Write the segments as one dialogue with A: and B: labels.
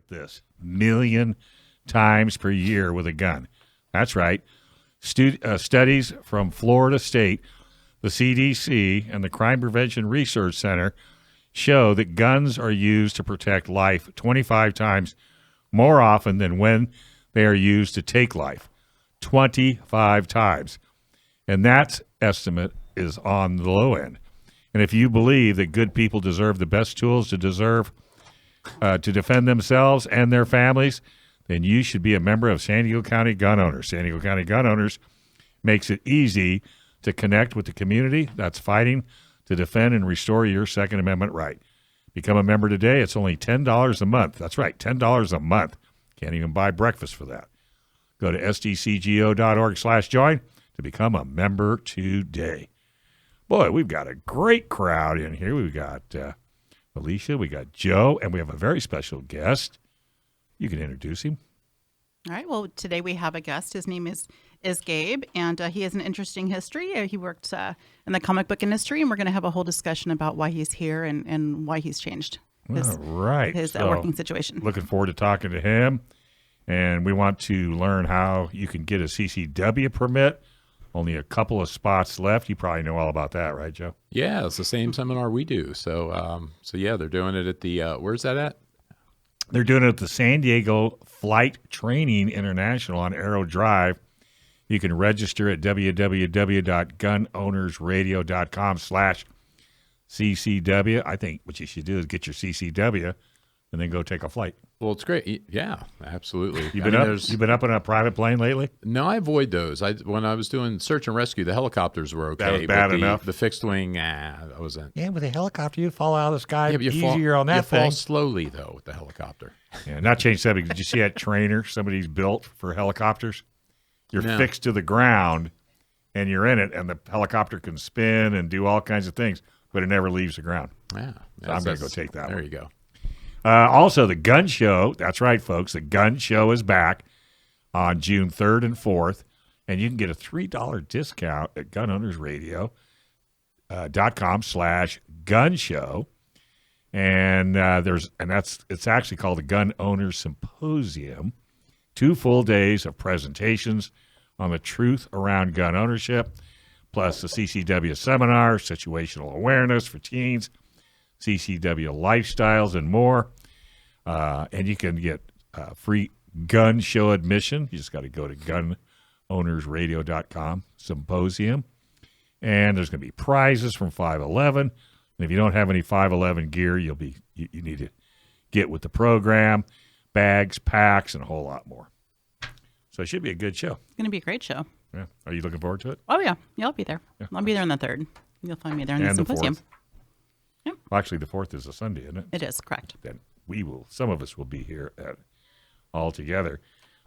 A: get this, million times per year with a gun. That's right. Studies from Florida State, the CDC, and the Crime Prevention Research Center show that guns are used to protect life 25 times more often than when they are used to take life. 25 times. And that estimate is on the low end. And if you believe that good people deserve the best tools to defend themselves and their families, then you should be a member of San Diego County Gun Owners. San Diego County Gun Owners makes it easy to connect with the community that's fighting to defend and restore your Second Amendment right. Become a member today. It's only $10 a month. That's right, $10 a month. Can't even buy breakfast for that. Go to sdcgo.org/join to become a member today. Boy, we've got a great crowd in here. We've got Alicia, we got Joe, and we have a very special guest. You can introduce him.
B: All right. Well, today we have a guest. His name is Gabe, and he has an interesting history. He worked in the comic book industry, and we're going to have a whole discussion about why he's here and why he's changed his working situation.
A: Looking forward to talking to him, and we want to learn how you can get a CCW permit. Only a couple of spots left. You probably know all about that, right, Joe?
C: Yeah, it's the same seminar we do. So yeah, they're doing it at the where's that at?
A: They're doing it at the San Diego Flight Training International on Arrow Drive. You can register at www.gunownersradio.com/CCW. I think what you should do is get your CCW and then go take a flight.
C: Well, it's great. Yeah, absolutely.
A: You've been up on a private plane lately?
C: No, I avoid those. When I was doing search and rescue, the helicopters were okay.
A: That was bad enough.
C: The fixed wing, I wasn't.
A: Yeah, with a helicopter, you fall out of the sky
C: Yeah, but
A: easier on that
C: you
A: thing.
C: fall slowly, though, with the helicopter.
A: Yeah, not change subject. Did you see that trainer somebody's built for helicopters? You're
C: No.
A: fixed to the ground, and you're in it, and the helicopter can spin and do all kinds of things, but it never leaves the ground.
C: Yeah.
A: So I'm going to go take that
C: There
A: one.
C: you go.
A: Also, the gun show, that's right, folks, the gun show is back on June 3rd and 4th, and you can get a $3 discount at gunownersradio.com/gun show. And it's actually called the Gun Owners Symposium. 2 full days of presentations on the truth around gun ownership, plus the CCW seminar, situational awareness for teens, CCW lifestyles, and more. And you can get free gun show admission. You just got to go to gunownersradio.com symposium. And there's going to be prizes from 511. And if you don't have any 511 gear, you need to get with the program, bags, packs, and a whole lot more. So it should be a good show.
B: It's going to be a great show.
A: Yeah. Are you looking forward to it?
B: Oh, yeah. I'll be there.
A: Yeah.
B: I'll be there on the 3rd. You'll find me there in the
A: And the
B: symposium.
A: 4th.
B: Yeah.
A: Well, actually, the 4th is a Sunday, isn't it?
B: It is, correct.
A: Then some of us will be here all together.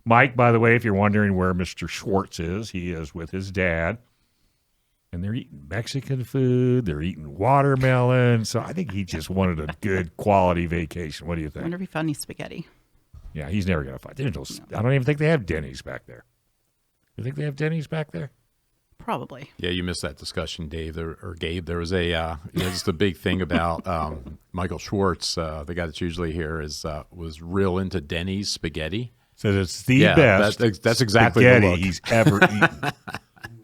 A: Mike, by the way, if you're wondering where Mr. Schwartz is, he is with his dad. And they're eating Mexican food. They're eating watermelon. So I think he just wanted a good quality vacation. What do you
B: I
A: think?
B: wonder if he found any spaghetti.
A: Yeah, he's never going to find. I don't even think they have Denny's back there. You think they have Denny's back there?
B: Probably.
C: Yeah, you missed that discussion, Dave or Gabe. There was just a big thing about Michael Schwartz, the guy that's usually here, was real into Denny's spaghetti.
A: So it's the best.
C: That's exactly the
A: spaghetti
C: look.
A: he's ever eaten.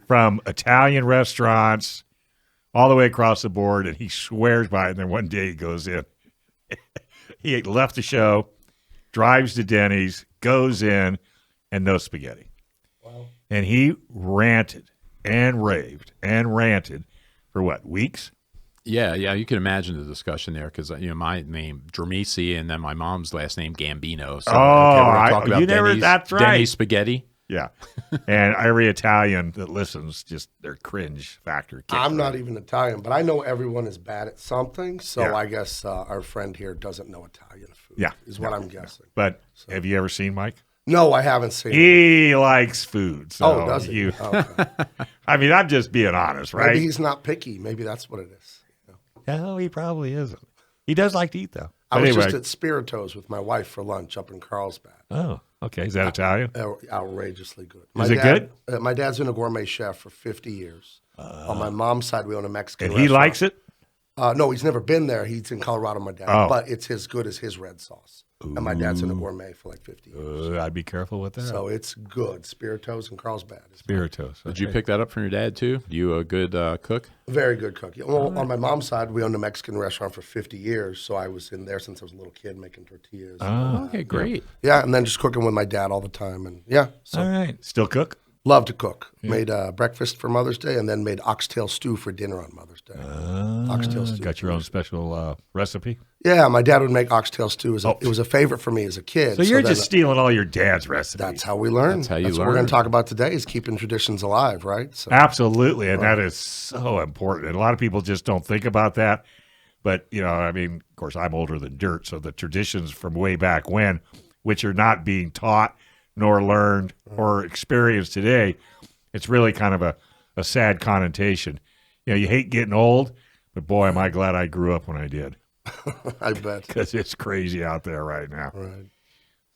A: From Italian restaurants all the way across the board, and he swears by it. And then one day he goes in. He left the show, drives to Denny's, goes in, and no spaghetti. Wow. And he ranted and raved and ranted for what, weeks?
C: Yeah, you can imagine the discussion there because my name Dramisi and then my mom's last name Gambino. So we're talking about
A: that's right.
C: Denny's spaghetti.
A: Yeah, and every Italian that listens, just their cringe factor.
D: I'm not even Italian, but I know everyone is bad at something. So
A: Yeah.
D: I guess our friend here doesn't know Italian food.
A: Yeah,
D: is what I'm guessing.
A: But have you ever seen Mike?
D: No, I haven't seen it.
A: He likes food. So
D: Does he? Okay.
A: I mean, I'm just being honest, right?
D: Maybe he's not picky. Maybe that's what it is.
A: No, he probably isn't. He does like to eat, though.
D: I
A: But
D: was
A: anyway.
D: just at Spiritos with my wife for lunch up in Carlsbad.
A: Oh, okay. Is that Italian?
D: Outrageously good.
A: Is it good?
D: My dad's been a gourmet chef for 50 years. On my mom's side, we own a Mexican
A: And he likes it?
D: No, he's never been there. He's in Colorado, my dad.
A: Oh.
D: But it's as good as his red sauce. And my dad's in a gourmet for like 50 years.
A: I'd be careful with that.
D: So it's good. Spiritos and Carlsbad.
A: Spiritos.
C: Did you pick that up from your dad too? You a good cook?
D: Very good cook. Well, on my mom's side, we owned a Mexican restaurant for 50 years. So I was in there since I was a little kid making tortillas.
C: Oh, okay, great.
D: Yeah, and then just cooking with my dad all the time. And yeah, so
A: All right. Still cook?
D: love to cook. Made breakfast for Mother's Day and then made oxtail stew for dinner on Mother's Day. Oxtail stew.
A: Got your own special recipe?
D: Yeah, my dad would make oxtail stew. It was a favorite for me as a kid.
A: So you're
D: then
A: just stealing all your dad's recipes.
D: that's how we learn.
C: That's how you
D: what we're
C: learn.
D: going to talk about today is keeping traditions alive, right? So
A: Absolutely, and that is so important. And a lot of people just don't think about that. But, I mean, of course, I'm older than dirt, so the traditions from way back when, which are not being taught nor learned or experienced today, it's really kind of a sad connotation. You hate getting old, but boy, am I glad I grew up when I did,
D: I bet.
A: because it's crazy out there right now.
D: Right.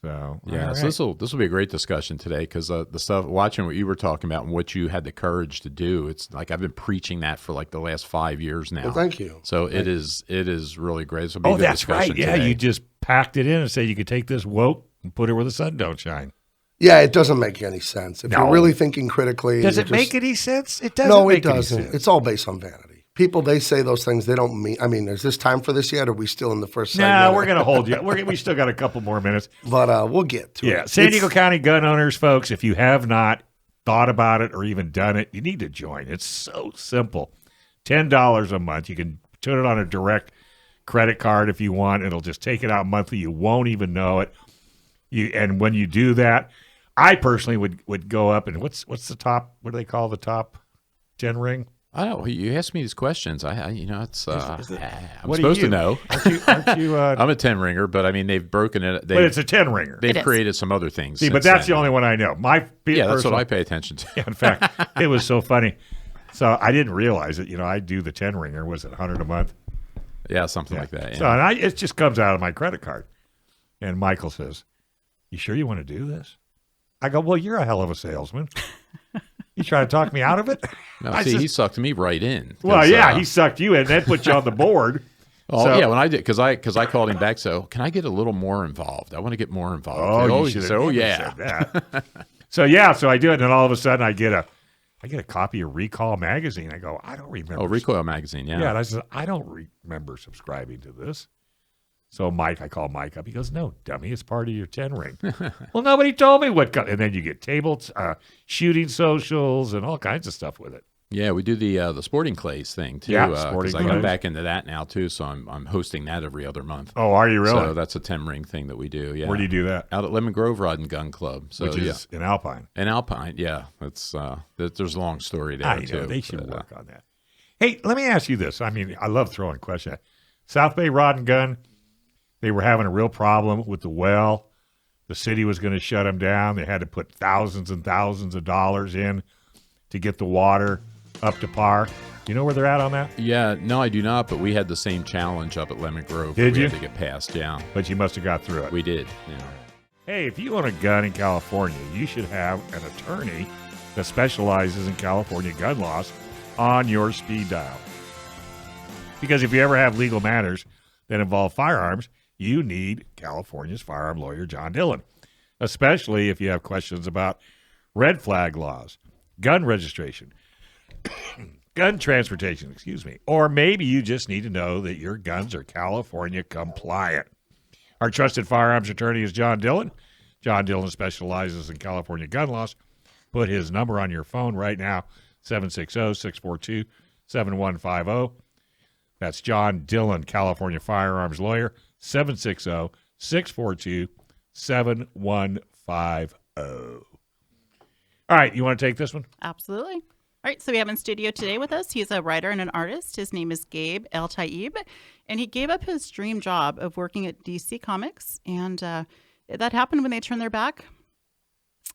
C: Yeah,
A: So, all
C: so
A: right.
C: this will be a great discussion today because the stuff watching what you were talking about and what you had the courage to do. It's like I've been preaching that for like the last 5 years now.
D: Well, thank you.
C: So it is really great. This will be a
A: Oh,
C: good
A: that's right.
C: discussion
A: Yeah,
C: today.
A: you just packed it in and said you could take this woke and put it where the sun don't shine.
D: Yeah, it doesn't make any sense. If
A: No.
D: you're really thinking critically.
A: Does
D: you're
A: it make
D: just-
A: any sense? It doesn't
D: No,
A: make
D: it doesn't.
A: any sense.
D: It's all based on vanity. People, they say those things. They don't mean. I mean, is this time for this yet? Or are we still in the first segment?
A: No, we're going to hold you. We still got a couple more minutes.
D: But we'll get to it.
A: Yeah, San Diego
D: It's-
A: County gun owners, folks, if you have not thought about it or even done it, you need to join. It's so simple. $10 a month. You can put it on a direct credit card if you want. It'll just take it out monthly. You won't even know it. And when you do that, I personally would go up and what's the top? What do they call the top 10 ring?
C: I don't know. You asked me these questions. It's I'm
A: What are
C: supposed to
A: you?
C: know.
A: Aren't you?
C: I'm a 10 ringer, but I mean they've broken it.
A: But it's a 10 ringer.
C: They've
B: It is.
C: created some other things.
A: See, but
C: since
A: that's
C: then.
A: the only one I know.
C: Yeah, that's what
A: personal-
C: I pay attention to.
A: In fact, it was so funny. So I didn't realize it. I do the 10 ringer. Was it 100 a month?
C: Yeah, something like that. Yeah.
A: So and it just comes out of my credit card. And Michael says, "You sure you want to do this?" I go, "Well, you're a hell of a salesman. You trying to talk me out of it?"
C: No,
A: I
C: see,
A: said,
C: he sucked me right in.
A: well,
C: 'cause,
A: yeah, he sucked you in. That put you on the board.
C: Oh,
A: So-
C: yeah, when I did, because I called him back. So, can I get a little more involved? I want to get more involved.
A: Oh, you
C: he
A: should
C: said,
A: have
C: oh
A: never
C: yeah.
A: said that. So I do it, and then all of a sudden I get a copy of Recall magazine. I go, I don't remember.
C: Oh, Recoil magazine. Yeah.
A: Yeah, and I said, I don't remember subscribing to this. So I call Mike up. He goes, "No, dummy, it's part of your 10 ring." Well, nobody told me what. And then you get tables, shooting socials, and all kinds of stuff with it.
C: Yeah, we do the sporting clays thing too.
A: Yeah,
C: 'cause
A: sporting
C: I got
A: clays.
C: back into that now too. So I'm hosting that every other month.
A: Oh, are you really?
C: So that's a 10 ring thing that we do. Yeah.
A: Where do you do that?
C: Out at Lemon Grove Rod and Gun Club. So
A: Which is in Alpine.
C: and Alpine. Yeah, that's there's a long story there
A: I
C: too.
A: know they should
C: but,
A: work on that. Hey, let me ask you this. I mean, I love throwing questions. South Bay Rod and Gun. They were having a real problem with the well. The city was going to shut them down. They had to put thousands and thousands of dollars in to get the water up to par. You know where they're at on that?
C: Yeah, no, I do not. But we had the same challenge up at Lemon Grove.
A: Did
C: we
A: you?
C: had to get past. Yeah,
A: But you must have got through it.
C: we did. Yeah.
A: Hey, if you own a gun in California, you should have an attorney that specializes in California gun laws on your speed dial. Because if you ever have legal matters that involve firearms, you need California's firearm lawyer, John Dillon, especially if you have questions about red flag laws, gun registration, gun transportation, or maybe you just need to know that your guns are California compliant. Our trusted firearms attorney is John Dillon. John Dillon specializes in California gun laws. Put his number on your phone right now, 760-642-7150. That's John Dillon, California firearms lawyer, 760-642-7150. All right, you want to take this one?
B: Absolutely. All right, so we have in studio today with us. He's a writer and an artist. His name is Gabe Eltaeb, and he gave up his dream job of working at DC Comics, and that happened when they turned their back,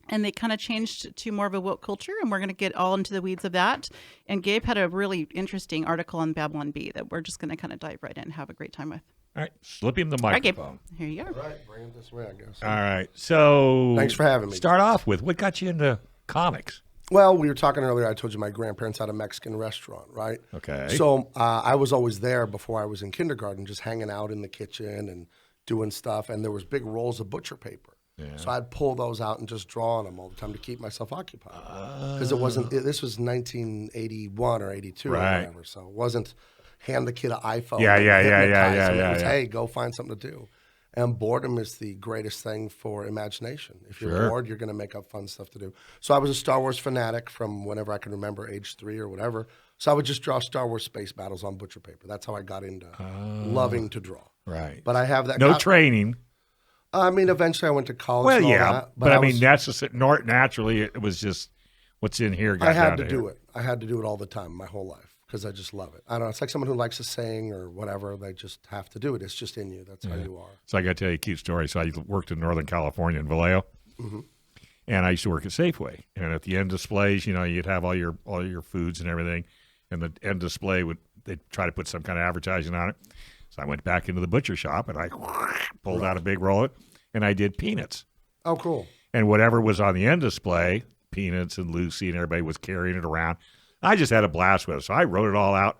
B: and they kind of changed to more of a woke culture, and we're going to get all into the weeds of that. And Gabe had a really interesting article on Babylon Bee that we're just going to kind of dive right in and have a great time with.
A: All right, slip him the
B: All right, Gabe,
A: microphone.
B: here you go.
D: All right, bring it this way, I guess.
A: All right, so
D: Thanks for having me.
A: Start off with what got you into comics?
D: Well, we were talking earlier. I told you my grandparents had a Mexican restaurant, right?
A: Okay.
D: So I was always there before I was in kindergarten, just hanging out in the kitchen and doing stuff, and there was big rolls of butcher paper.
A: Yeah.
D: So I'd pull those out and just draw on them all the time to keep myself occupied. Because this was 1981 or 82 or
A: Right.
D: whatever, so it wasn't hand the kid an iPhone.
A: Yeah,
D: and
A: yeah,
D: hypnotize
A: yeah,
D: him. It was,
A: yeah.
D: hey, go find something to do. And boredom is the greatest thing for imagination. If you're
A: Sure.
D: bored, you're going to make up fun stuff to do. So I was a Star Wars fanatic from whenever I can remember, age 3 or whatever. So I would just draw Star Wars space battles on butcher paper. That's how I got into loving to draw.
A: Right.
D: But I have that.
A: No training.
D: I mean, eventually I went to college.
A: Well,
D: and all
A: yeah,
D: that,
A: but I mean,
D: was-
A: naturally, it was just what's in here. Got
D: I had
A: down
D: to
A: here.
D: do it. I had to do it all the time, my whole life, because I just love it. I don't know. It's like someone who likes to sing or whatever. They just have to do it. It's just in you. That's how you are.
A: So I got to tell you a cute story. So I worked in Northern California in Vallejo, and I used to work at Safeway. And at the end displays, you'd have all your foods and everything, and the end display they'd try to put some kind of advertising on it. So I went back into the butcher shop and I pulled out a big roll and I did peanuts.
D: Oh, cool.
A: And whatever was on the end display, Peanuts and Lucy and everybody was carrying it around. I just had a blast with it. So I wrote it all out.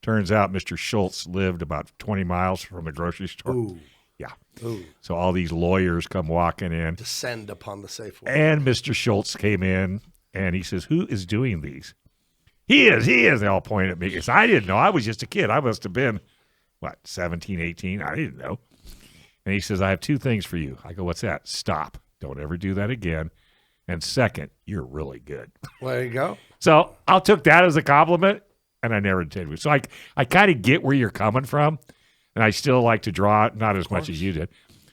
A: Turns out Mr. Schultz lived about 20 miles from the grocery store.
D: Ooh.
A: Yeah.
D: Ooh.
A: So all these lawyers come walking in.
D: Descend upon the Safeway.
A: And Mr. Schultz came in and he says, "Who is doing these?" He is. They all point at me because I didn't know. I was just a kid. I must have been, 17, 18? I didn't know. And he says, "I have 2 things for you." I go, "What's that?" "Stop. Don't ever do that again. And second, you're really good."
D: Well, there you go.
A: So I took that as a compliment, and I never did. So I kind of get where you're coming from, and I still like to draw, not as much as you did.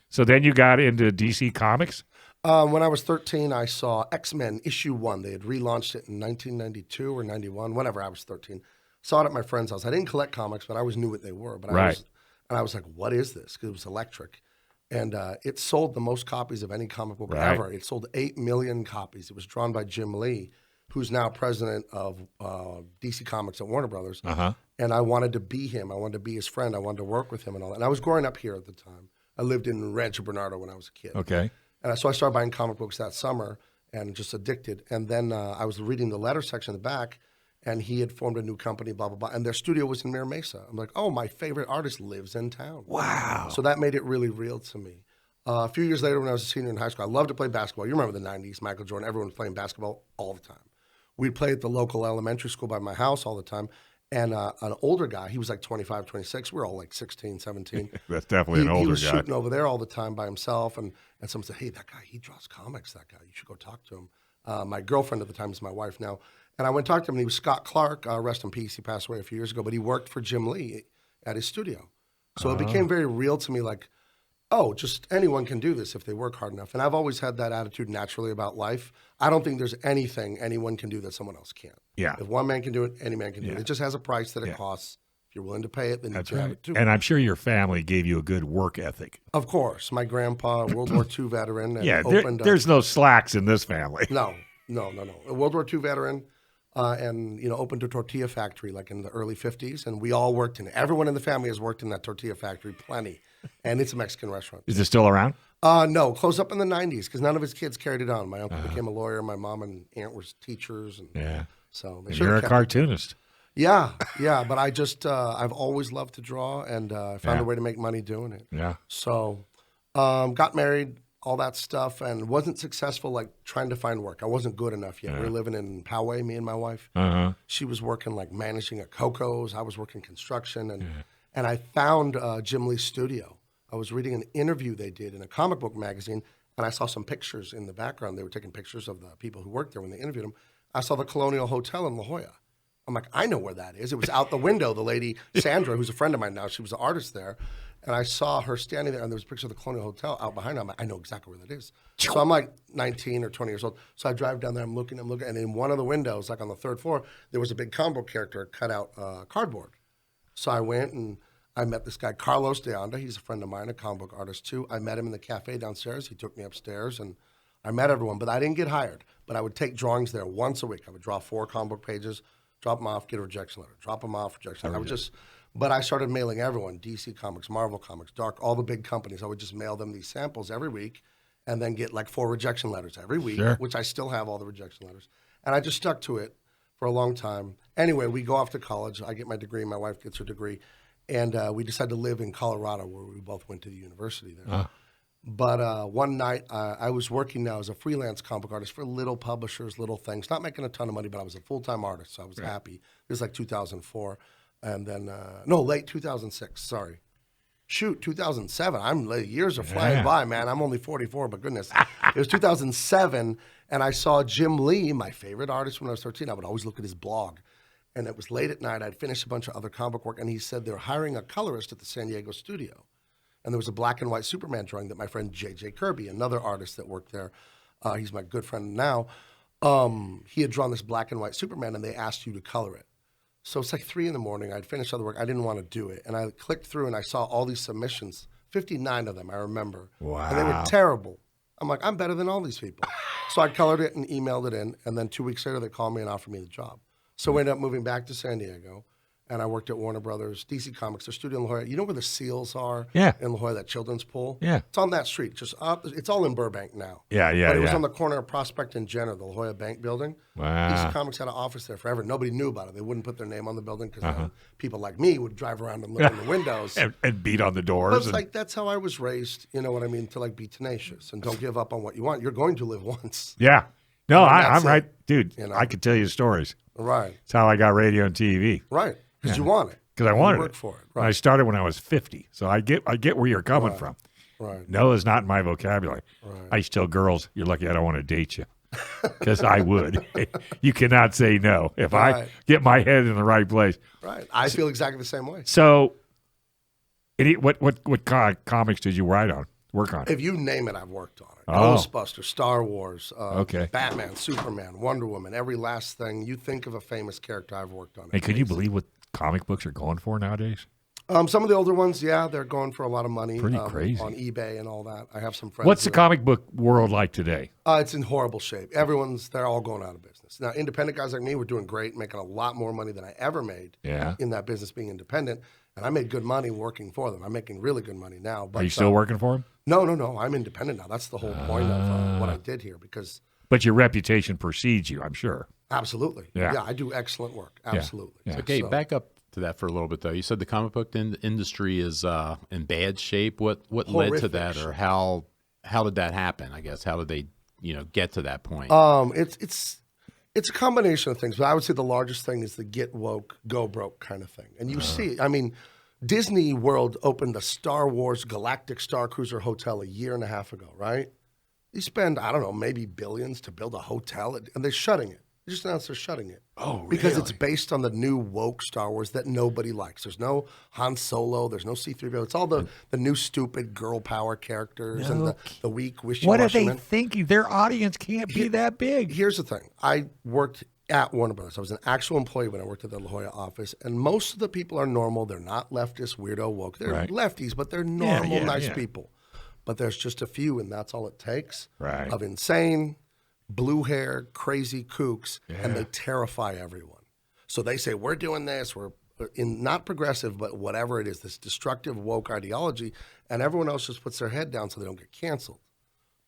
A: So then you got into DC Comics?
D: When I was 13, I saw X-Men issue 1. They had relaunched it in 1992 or 91, whenever I was 13. Saw it at my friend's house. I didn't collect comics, but I always knew what they were. But
A: Right.
D: I was like, what is this? Because it was electric. And it sold the most copies of any comic book
A: Right.
D: ever. It sold 8 million copies. It was drawn by Jim Lee, who's now president of DC Comics at Warner Brothers.
A: Uh-huh.
D: And I wanted to be him. I wanted to be his friend. I wanted to work with him and all that. And I was growing up here at the time. I lived in Rancho Bernardo when I was a kid.
A: Okay.
D: And so I started buying comic books that summer and just addicted. And then I was reading the letter section in the back, and he had formed a new company, blah, blah, blah. And their studio was in Mira Mesa. I'm like, oh, my favorite artist lives in town.
A: Wow.
D: So that made it really real to me. A few years later, when I was a senior in high school, I loved to play basketball. You remember the 90s, Michael Jordan, everyone was playing basketball all the time. We'd play at the local elementary school by my house all the time. And an older guy, he was like 25, 26. We were all like 16, 17.
A: That's definitely an older
D: He was
A: guy.
D: shooting over there all the time by himself. And someone said, hey, that guy, he draws comics, that guy. You should go talk to him. My girlfriend at the time is my wife now. And I went and talked to him, and he was Scott Clark, rest in peace. He passed away a few years ago, but he worked for Jim Lee at his studio. So it became very real to me, like, oh, just anyone can do this if they work hard enough. And I've always had that attitude naturally about life. I don't think there's anything anyone can do that someone else can't.
A: Yeah.
D: If one man can do it, any man can do it.
A: Yeah.
D: It just has a price that it
A: Yeah.
D: costs. If you're willing to pay it, then
A: That's
D: you can have
A: right.
D: it too.
A: And I'm sure your family gave you a good work ethic.
D: Of course. My grandpa, World War II veteran. And
A: Yeah,
D: opened
A: there's no slacks in this family.
D: No. A World War II veteran, and opened a tortilla factory like in the early 50s, and we all worked in it. Everyone in the family has worked in that tortilla factory plenty, and it's a Mexican restaurant.
A: Is it still around?
D: No, closed up in the 90s because none of his kids carried it on. My uncle became a lawyer. My mom and aunt were teachers, and
A: Yeah.
D: so they
A: And
D: should
A: you're
D: have
A: a
D: kept it.
A: cartoonist.
D: Yeah, but I just I've always loved to draw, and I found
A: Yeah.
D: a way to make money doing it.
A: Yeah.
D: So, got married, all that stuff, and wasn't successful like trying to find work. I wasn't good enough yet. We were living in Poway, me and my wife.
A: Uh-huh.
D: She was working like managing at Coco's. I was working construction, and I found Jim Lee's studio. I was reading an interview they did in a comic book magazine, and I saw some pictures in the background. They were taking pictures of the people who worked there when they interviewed them. I saw the Colonial Hotel in La Jolla. I'm like, I know where that is. It was out the window. The lady, Sandra, who's a friend of mine now, she was an artist there. And I saw her standing there, and there was a picture of the Colonial Hotel out behind her. I'm like, I know exactly where that is. So I'm like 19 or 20 years old. So I drive down there, I'm looking, and in one of the windows, like on the 3rd floor, there was a big comic book character cut out cardboard. So I went and I met this guy, Carlos de Anda. He's a friend of mine, a comic book artist too. I met him in the cafe downstairs. He took me upstairs, and I met everyone, but I didn't get hired. But I would take drawings there once a week. I would draw 4 comic book pages, drop them off, get a rejection letter, drop them off, rejection letter. But I started mailing everyone, DC Comics, Marvel Comics, Dark, all the big companies. I would just mail them these samples every week and then get like 4 rejection letters every week,
A: Sure.
D: which I still have all the rejection letters. And I just stuck to it for a long time. Anyway, we go off to college. I get my degree. My wife gets her degree. And we decided to live in Colorado, where we both went to the university there. But one night, I was working now as a freelance comic book artist for little publishers, little things, not making a ton of money, but I was a full-time artist, so I was happy. It was like 2004. And then, late 2006, sorry. Shoot, 2007. Years are flying by, man. I'm only 44, but goodness. It was 2007, and I saw Jim Lee, my favorite artist when I was 13. I would always look at his blog. And it was late at night. I'd finished a bunch of other comic work, and he said they're hiring a colorist at the San Diego studio. And there was a black and white Superman drawing that my friend J.J. Kirby, another artist that worked there, he's my good friend now, he had drawn this black and white Superman, and they asked you to color it. So it's like 3 in the morning. I'd finished other work. I didn't want to do it. And I clicked through, and I saw all these submissions, 59 of them, I remember.
A: Wow.
D: And they were terrible. I'm like, I'm better than all these people. So I colored it and emailed it in, and then 2 weeks later, they called me and offered me the job. So we ended up moving back to San Diego, and I worked at Warner Brothers, DC Comics, their studio in La Jolla. You know where the seals are?
A: Yeah.
D: In La Jolla, that children's pool?
A: Yeah.
D: It's on that street, just up. It's all in Burbank now.
A: Yeah,
D: But it was on the corner of Prospect and Jenner, the La Jolla Bank building.
A: Wow.
D: DC Comics had an office there forever. Nobody knew about it. They wouldn't put their name on the building because people like me would drive around and look in the windows.
A: And beat on the doors.
D: But it's like, that's how I was raised, you know what I mean, to like be tenacious and don't give up on what you want. You're going to live once.
A: Yeah. No, I'm
D: that's
A: right.
D: it.
A: Dude,
D: You know?
A: I could tell you stories.
D: Right.
A: It's how I got radio and TV.
D: Right. Because you want it.
A: Because I wanted
D: you work
A: it.
D: for it.
A: And I
D: Right.
A: started when I was 50. So I get where you're coming from.
D: Right.
A: No is not in my vocabulary. I used to tell girls, you're lucky I don't want to date you. Because I would. You cannot say no if I
D: Right.
A: get my head in the right place.
D: Right. I feel exactly the same way.
A: So, what comics did you work on?
D: If you name it, I've worked on it.
A: Oh.
D: Ghostbusters, Star Wars,
A: Okay.
D: Batman, Superman, Wonder Woman, every last thing you think of a famous character I've worked on.
A: Hey, can you believe what comic books are going for nowadays?
D: Some of the older ones, yeah, they're going for a lot of money.
A: Pretty crazy.
D: On eBay and all that. I have some friends.
A: What's the
D: who-
A: comic book world like today?
D: It's in horrible shape. They're all going out of business. Now, independent guys like me were doing great, making a lot more money than I ever made
A: Yeah.
D: in that business being independent. And I made good money working for them. I'm making really good money now. But,
A: Are you still working for them?
D: No. I'm independent now. That's the whole point of what I did here because
A: But your reputation precedes you, I'm sure.
D: absolutely.
A: Yeah.
D: I do excellent work. Absolutely.
A: Yeah.
C: So, Gabe, back up to that for a little bit, though. You said the comic book industry is in bad shape. What led to
D: Horrific
C: that, or how did that happen? I guess how did they get to that point?
D: It's a combination of things, but I would say the largest thing is the get woke, go broke kind of thing. And you see, I mean, Disney World opened the Star Wars Galactic Star Cruiser Hotel a year and a half ago, right? They spend, I don't know, maybe billions to build a hotel, and they're shutting it. They just announced they're shutting it.
A: Oh, really?
D: Because it's based on the new woke Star Wars that nobody likes. There's no Han Solo. There's no C-3PO. It's all the new stupid girl power characters and the weak wishy-washy
A: What are they
D: men.
A: thinking? Their audience can't be that big.
D: Here's the thing. I worked at Warner Brothers. I was an actual employee when I worked at the La Jolla office, and most of the people are normal. They're not leftist, weirdo, woke. They're
A: Right.
D: lefties, but they're normal,
A: yeah,
D: nice
A: yeah.
D: people. But there's just a few, and that's all it takes,
A: Right.
D: of insane, blue hair, crazy kooks, and they terrify everyone. So they say, we're doing this, we're in not progressive, but whatever it is, this destructive woke ideology, and everyone else just puts their head down so they don't get canceled.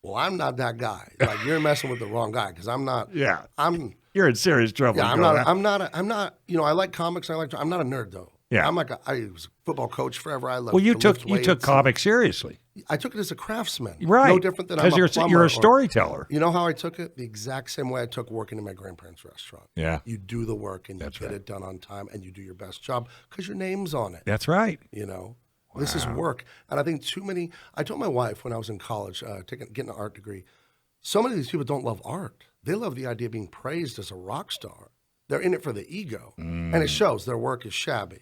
D: Well, I'm not that guy. Like, you're messing with the wrong guy because I'm not.
A: Yeah.
D: I'm.
A: You're in serious trouble.
D: Yeah, I'm
A: Go
D: not.
A: on.
D: I'm not. You know, I like comics. I'm not a nerd though.
A: Yeah.
D: I'm like I was a football coach forever. I love.
A: Well, you
D: to
A: took
D: lift weights.
A: comics seriously,
D: I took it as a craftsman.
A: right?
D: No different than I'm
A: because
D: a
A: you're
D: plumber
A: a
D: or-
A: storyteller.
D: You know how I took it? The exact same way I took working in my grandparents' restaurant.
A: Yeah.
D: You do the work and you
A: That's
D: get
A: right.
D: it done on time and you do your best job because your name's on it.
A: That's right.
D: You know, this is work. And I think too many. I told my wife when I was in college, getting an art degree. So many of these people don't love art. They love the idea of being praised as a rock star. They're in it for the ego, and it shows. Their work is shabby.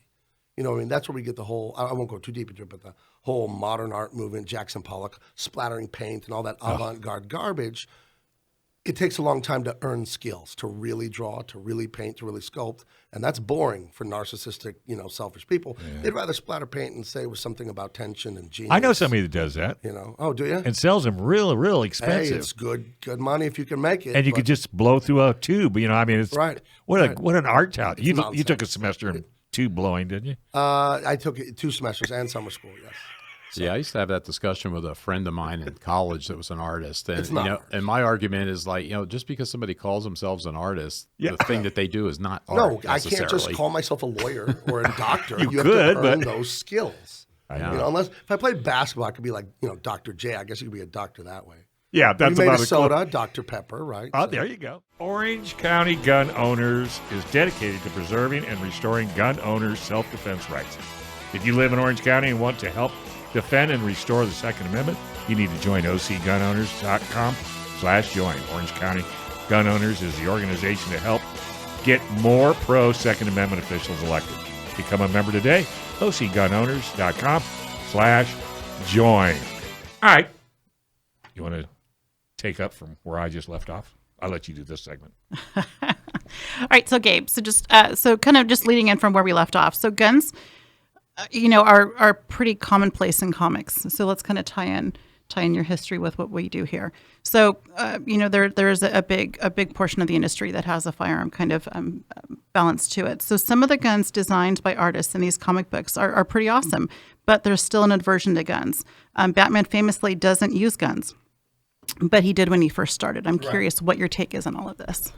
D: You know, I mean, that's where we get the whole. I won't go too deep into it, but the whole modern art movement, Jackson Pollock splattering paint and all that avant-garde garbage. It takes a long time to earn skills, to really draw, to really paint, to really sculpt, and that's boring for narcissistic, selfish people. They'd rather splatter paint and say it was something about tension and genius.
A: I know somebody that does that
D: You know, oh, do you?
A: and sells them real
D: Hey,
A: expensive.
D: it's good money if you can make it.
A: And you
D: but-
A: could just blow through a tube. I mean, it's
D: Right,
A: What
D: right.
A: what an art talent. You
D: nonsense.
A: took a semester in tube blowing, didn't you?
D: I took it 2 semesters and summer school. Yes. So,
C: Yeah, I used to have that discussion with a friend of mine in college that was an artist, and
D: It's not art.
C: and my argument is like, just because somebody calls themselves an artist, the thing that they do is not art.
D: no, I
C: necessarily.
D: can't just call myself a lawyer or a doctor.
A: You
D: have
A: could,
D: to earn
A: but-
D: those skills.
A: I know.
D: You know, unless if I played basketball, I could be like, Dr. J. I guess you could be a doctor that way.
A: Yeah,
D: You
A: that's
D: made
A: about
D: a
A: as
D: soda, Dr. Pepper, right?
A: Oh,
D: So-
A: there you go. Orange County Gun Owners is dedicated to preserving and restoring gun owners' self-defense rights. If you live in Orange County and want to help defend and restore the Second Amendment, you need to join OCGunOwners.com/join. Orange County Gun Owners is the organization to help get more pro-Second Amendment officials elected. Become a member today, OCGunOwners.com/join. All right. You want to take up from where I just left off? I'll let you do this segment.
B: All right, so Gabe, so just so kind of just leading in from where we left off. So guns, are pretty commonplace in comics. So let's kind of tie in your history with what we do here. So there's a big portion of the industry that has a firearm kind of balance to it. So some of the guns designed by artists in these comic books are pretty awesome, but there's still an aversion to guns. Batman famously doesn't use guns, but he did when he first started. I'm curious what your take is on all of this.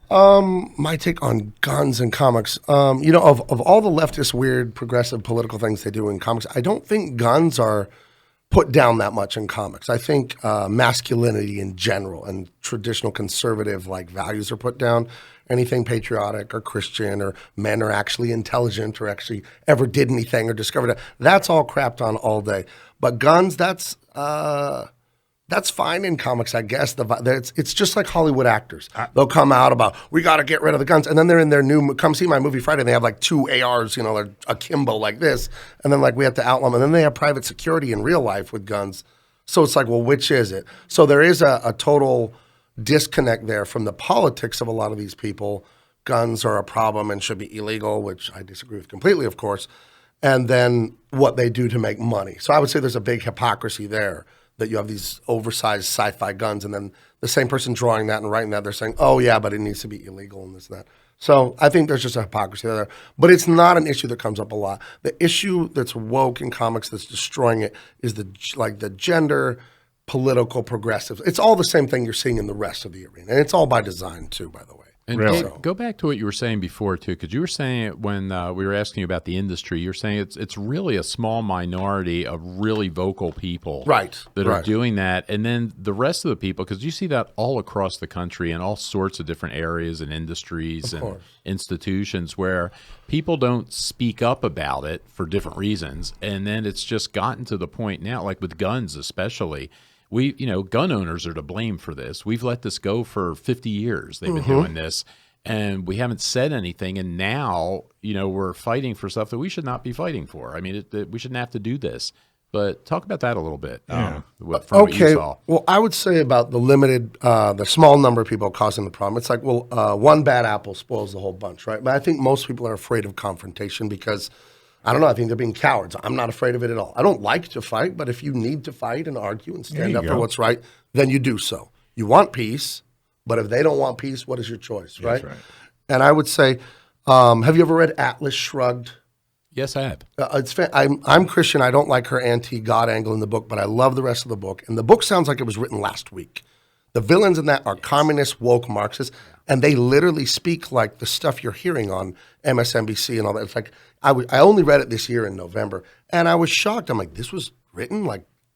D: My take on guns and comics, of all the leftist, weird, progressive political things they do in comics, I don't think guns are put down that much in comics. I think masculinity in general and traditional conservative values are put down. Anything patriotic or Christian or men are actually intelligent or actually ever did anything or discovered it, that's all crapped on all day. But guns, that's fine in comics, I guess. It's just like Hollywood actors. They'll come out about, we got to get rid of the guns. And then they're in their new, come see my movie Friday, and they have 2 ARs, they're akimbo like this. And then we have to outlaw them. And then they have private security in real life with guns. So it's well, which is it? So there is a total disconnect there from the politics of a lot of these people. Guns are a problem and should be illegal, which I disagree with completely, of course. And then what they do to make money. So I would say there's a big hypocrisy there, that you have these oversized sci-fi guns, and then the same person drawing that and writing that, they're saying, oh, yeah, but it needs to be illegal and this and that. So I think there's just a hypocrisy there. But it's not an issue that comes up a lot. The issue that's woke in comics that's destroying it is the gender, political, progressives. It's all the same thing you're seeing in the rest of the arena. And it's all by design, too, by the way.
C: And
A: Really?
C: go back to what you were saying before, too, because you were saying it when we were asking you about the industry. You're saying it's really a small minority of really vocal people that are doing that. And then the rest of the people, because you see that all across the country in all sorts of different areas and industries and institutions where people don't speak up about it for different reasons. And then it's just gotten to the point now, like with guns especially, gun owners are to blame for this. We've let this go for 50 years. They've been doing this, and we haven't said anything. And now, we're fighting for stuff that we should not be fighting for. I mean, we shouldn't have to do this. But talk about that a little bit. From what you saw.
D: Well, I would say about the small number of people causing the problem. It's one bad apple spoils the whole bunch, right? But I think most people are afraid of confrontation because, I don't know, I think they're being cowards. I'm not afraid of it at all. I don't like to fight, but if you need to fight and argue and stand up for what's right, then you do so. You want peace, but if they don't want peace, what is your choice, right?
A: That's right.
D: And I would say, have you ever read Atlas Shrugged?
C: Yes, I have.
D: I'm Christian. I don't like her anti-God angle in the book, but I love the rest of the book. And the book sounds like it was written last week. The villains in that are communist, woke Marxists, and they literally speak like the stuff you're hearing on MSNBC and all that. It's I only read it this year in November, and I was shocked. I'm like, this was written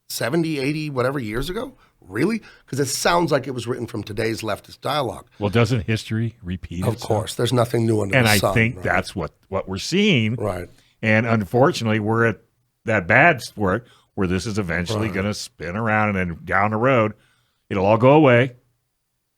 D: 70, 80, whatever years ago? Really? Because it sounds like it was written from today's leftist dialogue.
A: Well, doesn't history repeat itself?
D: Of course. There's nothing new under
A: And
D: the
A: I
D: sun.
A: think
D: right?
A: that's what we're seeing.
D: Right.
A: And unfortunately, we're at that bad sport where this is eventually going to spin around, and then down the road, it'll all go away,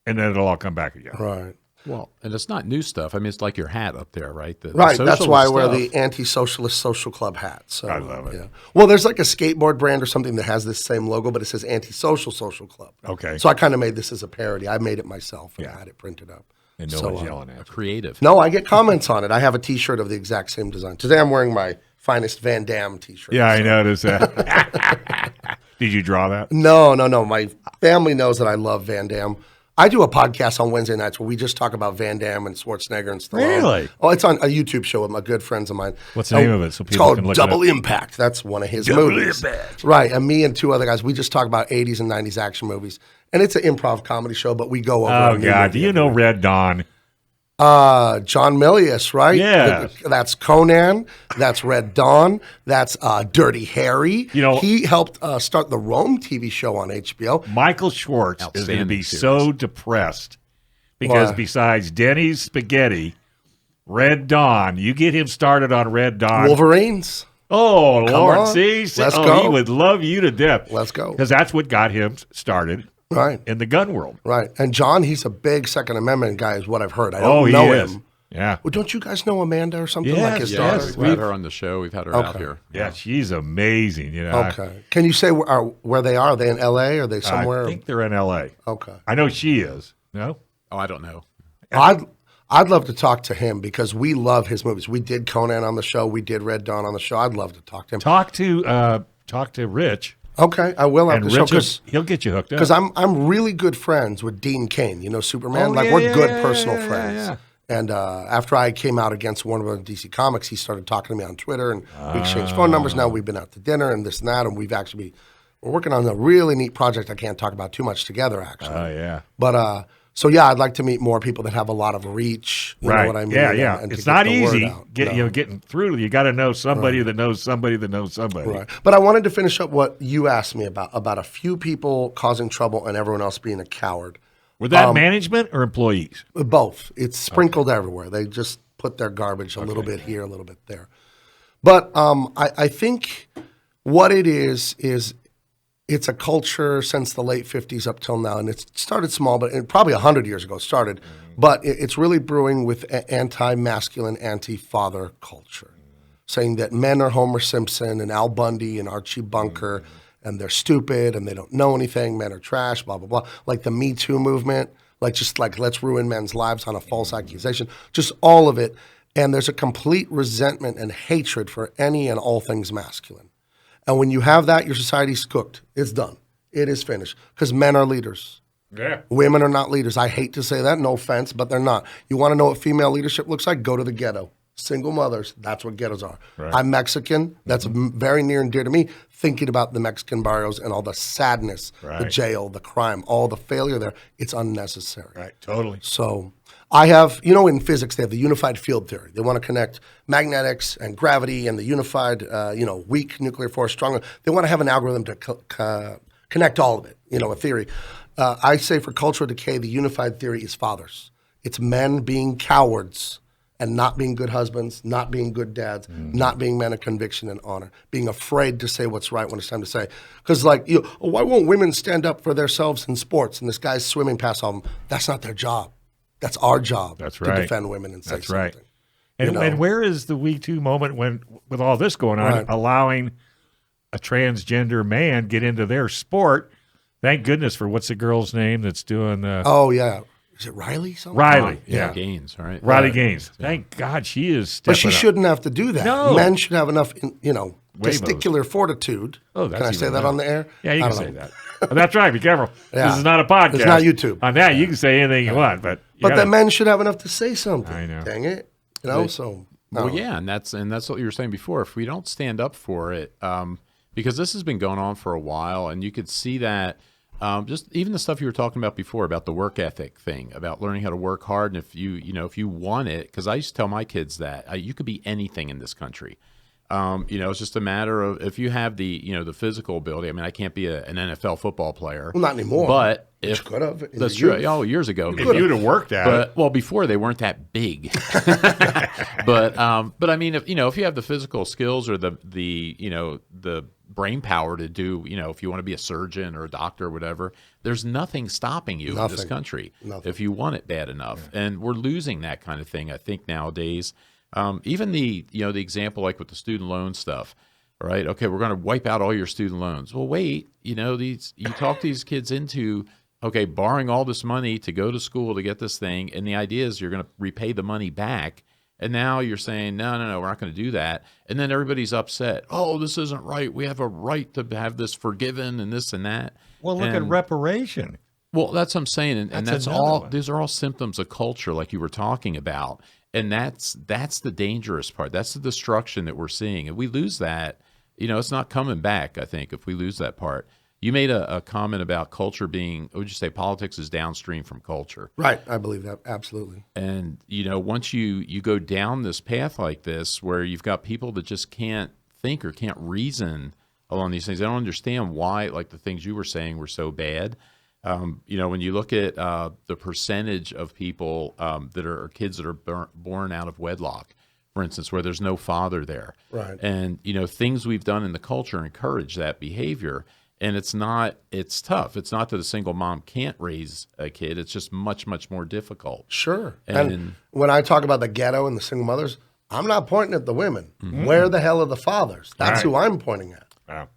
A: and then it'll all come back again.
D: Right.
C: Well, and it's not new stuff. I mean, it's like your hat up there, right? The
D: Right. That's why I wear
C: socialist
D: the anti-socialist social club hat. So,
A: I love it.
D: Yeah. Well, there's a skateboard brand or something that has this same logo, but it says anti-social social club.
A: Okay.
D: So I kind of made this as a parody. I made it myself and
A: Yeah.
D: I had it printed up.
A: And
D: So,
A: nobody's yelling at you.
C: creative.
D: No, I get comments on it. I have a T-shirt of the exact same design. Today I'm wearing my finest Van Damme T-shirt.
A: Yeah, I noticed that. Did you draw that?
D: No. My family knows that I love Van Damme. I do a podcast on Wednesday nights where we just talk about Van Damme and Schwarzenegger and Stallone.
A: Really?
D: Oh, it's on a YouTube show with my good friends of mine.
A: What's the name of it? So
D: It's
A: people
D: called
A: can look
D: Double
A: it up.
D: Impact. That's one of his movies.
A: Impact.
D: Right. And me and two other guys, we just talk about 80s and 90s action movies. And it's an improv comedy show, but we go over.
A: Oh,
D: a new
A: God.
D: movie
A: Do you know Red Dawn?
D: John Milius, right?
A: Yeah.
D: That's Conan. That's Red Dawn. That's Dirty Harry.
A: You know-
D: he helped start the Rome TV show on HBO.
A: Michael Schwartz is going to be
C: Outstanding
A: so depressed because
D: Why?
A: besides Denny's Spaghetti, Red Dawn, you get him started on Red Dawn.
D: Wolverines.
A: Oh, Lord.
D: on.
A: See?
D: Let's
A: He
D: go.
A: would love you to death.
D: Let's go.
A: Because that's what got him started
D: Right.
A: in the gun world.
D: Right. And John, he's a big Second Amendment guy, is what I've heard. I don't
A: He
D: know
A: is.
D: him.
A: Yeah.
D: Well, don't you guys know Amanda or something
A: Yes,
D: like his
C: Yeah,
D: daughter?
A: yes.
C: we've had her on the show. We've had her out here.
A: Yeah, she's amazing. You know,
D: Okay. Can you say where they are? Are they in L.A.? Are they somewhere?
A: I think they're in L.A.
D: Okay.
A: I know she is. No?
C: Oh, I don't know.
D: I'd love to talk to him because we love his movies. We did Conan on the show. We did Red Dawn on the show. I'd love to talk to him.
A: Talk to Rich,
D: Okay, I will
A: and
D: after the show
A: Rich he'll get you hooked up.
D: because I'm really good friends with Dean Cain. You know Superman.
A: Oh,
D: Like
A: yeah,
D: we're
A: yeah,
D: good
A: yeah,
D: personal
A: yeah,
D: friends.
A: yeah.
D: And after I came out against Warner Bros. DC Comics, he started talking to me on Twitter, and we exchanged phone numbers. Now we've been out to dinner and this and that, and we're working on a really neat project I can't talk about too much together, actually.
A: Oh yeah.
D: But so yeah, I'd like to meet more people that have a lot of reach. You
A: Right.
D: know what I mean?
A: Yeah, yeah.
D: and to
A: It's
D: get
A: not
D: the word
A: easy
D: out. No.
A: getting through. You got to know somebody that knows somebody that knows somebody.
D: Right. But I wanted to finish up what you asked me about a few people causing trouble and everyone else being a coward.
A: Were that management or employees?
D: Both. It's sprinkled everywhere. They just put their garbage a little bit here, a little bit there. But I think what it is it's a culture since the late 50s up till now. And it started small, but probably 100 years ago it started. But it's really brewing with anti-masculine, anti-father culture, saying that men are Homer Simpson and Al Bundy and Archie Bunker, and they're stupid and they don't know anything. Men are trash, blah, blah, blah. Like the Me Too movement, like let's ruin men's lives on a false accusation, just all of it. And there's a complete resentment and hatred for any and all things masculine. And when you have that, your society's cooked. It's done. It is finished. Because men are leaders.
A: Yeah.
D: Women are not leaders. I hate to say that, no offense, but they're not. You want to know what female leadership looks like? Go to the ghetto. Single mothers, that's what ghettos are.
A: Right.
D: I'm Mexican. That's very near and dear to me, thinking about the Mexican barrios and all the sadness, the jail, the crime, all the failure there. It's unnecessary.
A: Right. Totally.
D: So I have, in physics, they have the unified field theory. They want to connect magnetics and gravity and the unified, weak nuclear force, strong. They want to have an algorithm to connect all of it, a theory. I say for cultural decay, the unified theory is fathers. It's men being cowards and not being good husbands, not being good dads, not being men of conviction and honor, being afraid to say what's right when it's time to say. Because why won't women stand up for themselves in sports? And this guy's swimming past all of them. That's not their job. That's our job.
A: That's
D: to
A: right.
D: defend women and say
A: That's
D: something.
A: right. And where is the We Too moment when, with all this going on,
D: Right.
A: allowing a transgender man get into their sport? Thank goodness for what's the girl's name that's doing
D: Oh, yeah. Is it Riley? Something?
A: Riley. Yeah.
C: Gaines, right?
A: Riley Gaines. Thank God she is stepping
D: But she
A: up.
D: shouldn't have to do that.
A: No.
D: Men should have enough,
A: Waivos.
D: testicular fortitude.
A: Oh, that's
D: Can I say
A: even
D: that
A: better.
D: on the air?
A: Yeah, you
D: I
A: can
D: don't
A: say
D: know.
A: that. Oh, that's right. Be careful.
D: Yeah.
A: This is not a podcast.
D: It's not YouTube.
A: On that, you can say anything you want, but
D: But the men should have enough to say something.
A: I know.
D: Dang it. So.
C: Well,
D: no.
C: yeah, and that's what you were saying before. If we don't stand up for it, because this has been going on for a while, and you could see that just even the stuff you were talking about before about the work ethic thing, about learning how to work hard, and if you want it, because I used to tell my kids that you could be anything in this country. It's just a matter of if you have the physical ability. I mean, I can't be an NFL football player.
D: Well, not anymore.
C: But
D: But
C: if
D: you could have.
C: that's true. Oh, years ago.
A: if you'd have worked at it.
C: But before they weren't that big. but I mean, if you have the physical skills or the brain power to do, if you want to be a surgeon or a doctor or whatever, there's nothing stopping you in this country if you want it bad enough. Yeah. And we're losing that kind of thing, I think, nowadays. Even the example like with the student loan stuff, right? Okay, we're going to wipe out all your student loans. Well, wait, you talk these kids into borrowing all this money to go to school to get this thing, and the idea is you're going to repay the money back. And now you're saying, no, we're not going to do that. And then everybody's upset. Oh, this isn't right. We have a right to have this forgiven and this and that.
A: Well, look at reparation.
C: Well, that's what I'm saying, and that's
A: another
C: all.
A: one.
C: These are all symptoms of culture, like you were talking about, and that's the dangerous part. That's the destruction that we're seeing. If we lose that, it's not coming back. I think if we lose that part. You made a comment about culture being. Would you say politics is downstream from culture?
D: Right. I believe that absolutely.
C: And once you go down this path like this, where you've got people that just can't think or can't reason along these things, I don't understand why, like the things you were saying, were so bad. When you look at the percentage of people that are kids that are born out of wedlock, for instance, where there's no father there,
D: Right.
C: and things we've done in the culture encourage that behavior. And it's tough. It's not that a single mom can't raise a kid. It's just much, much more difficult.
D: Sure.
C: And-
D: And when I talk about the ghetto and the single mothers, I'm not pointing at the women.
C: Mm-hmm.
D: Where the hell are the fathers? That's
A: Right.
D: who I'm pointing at.
A: Wow.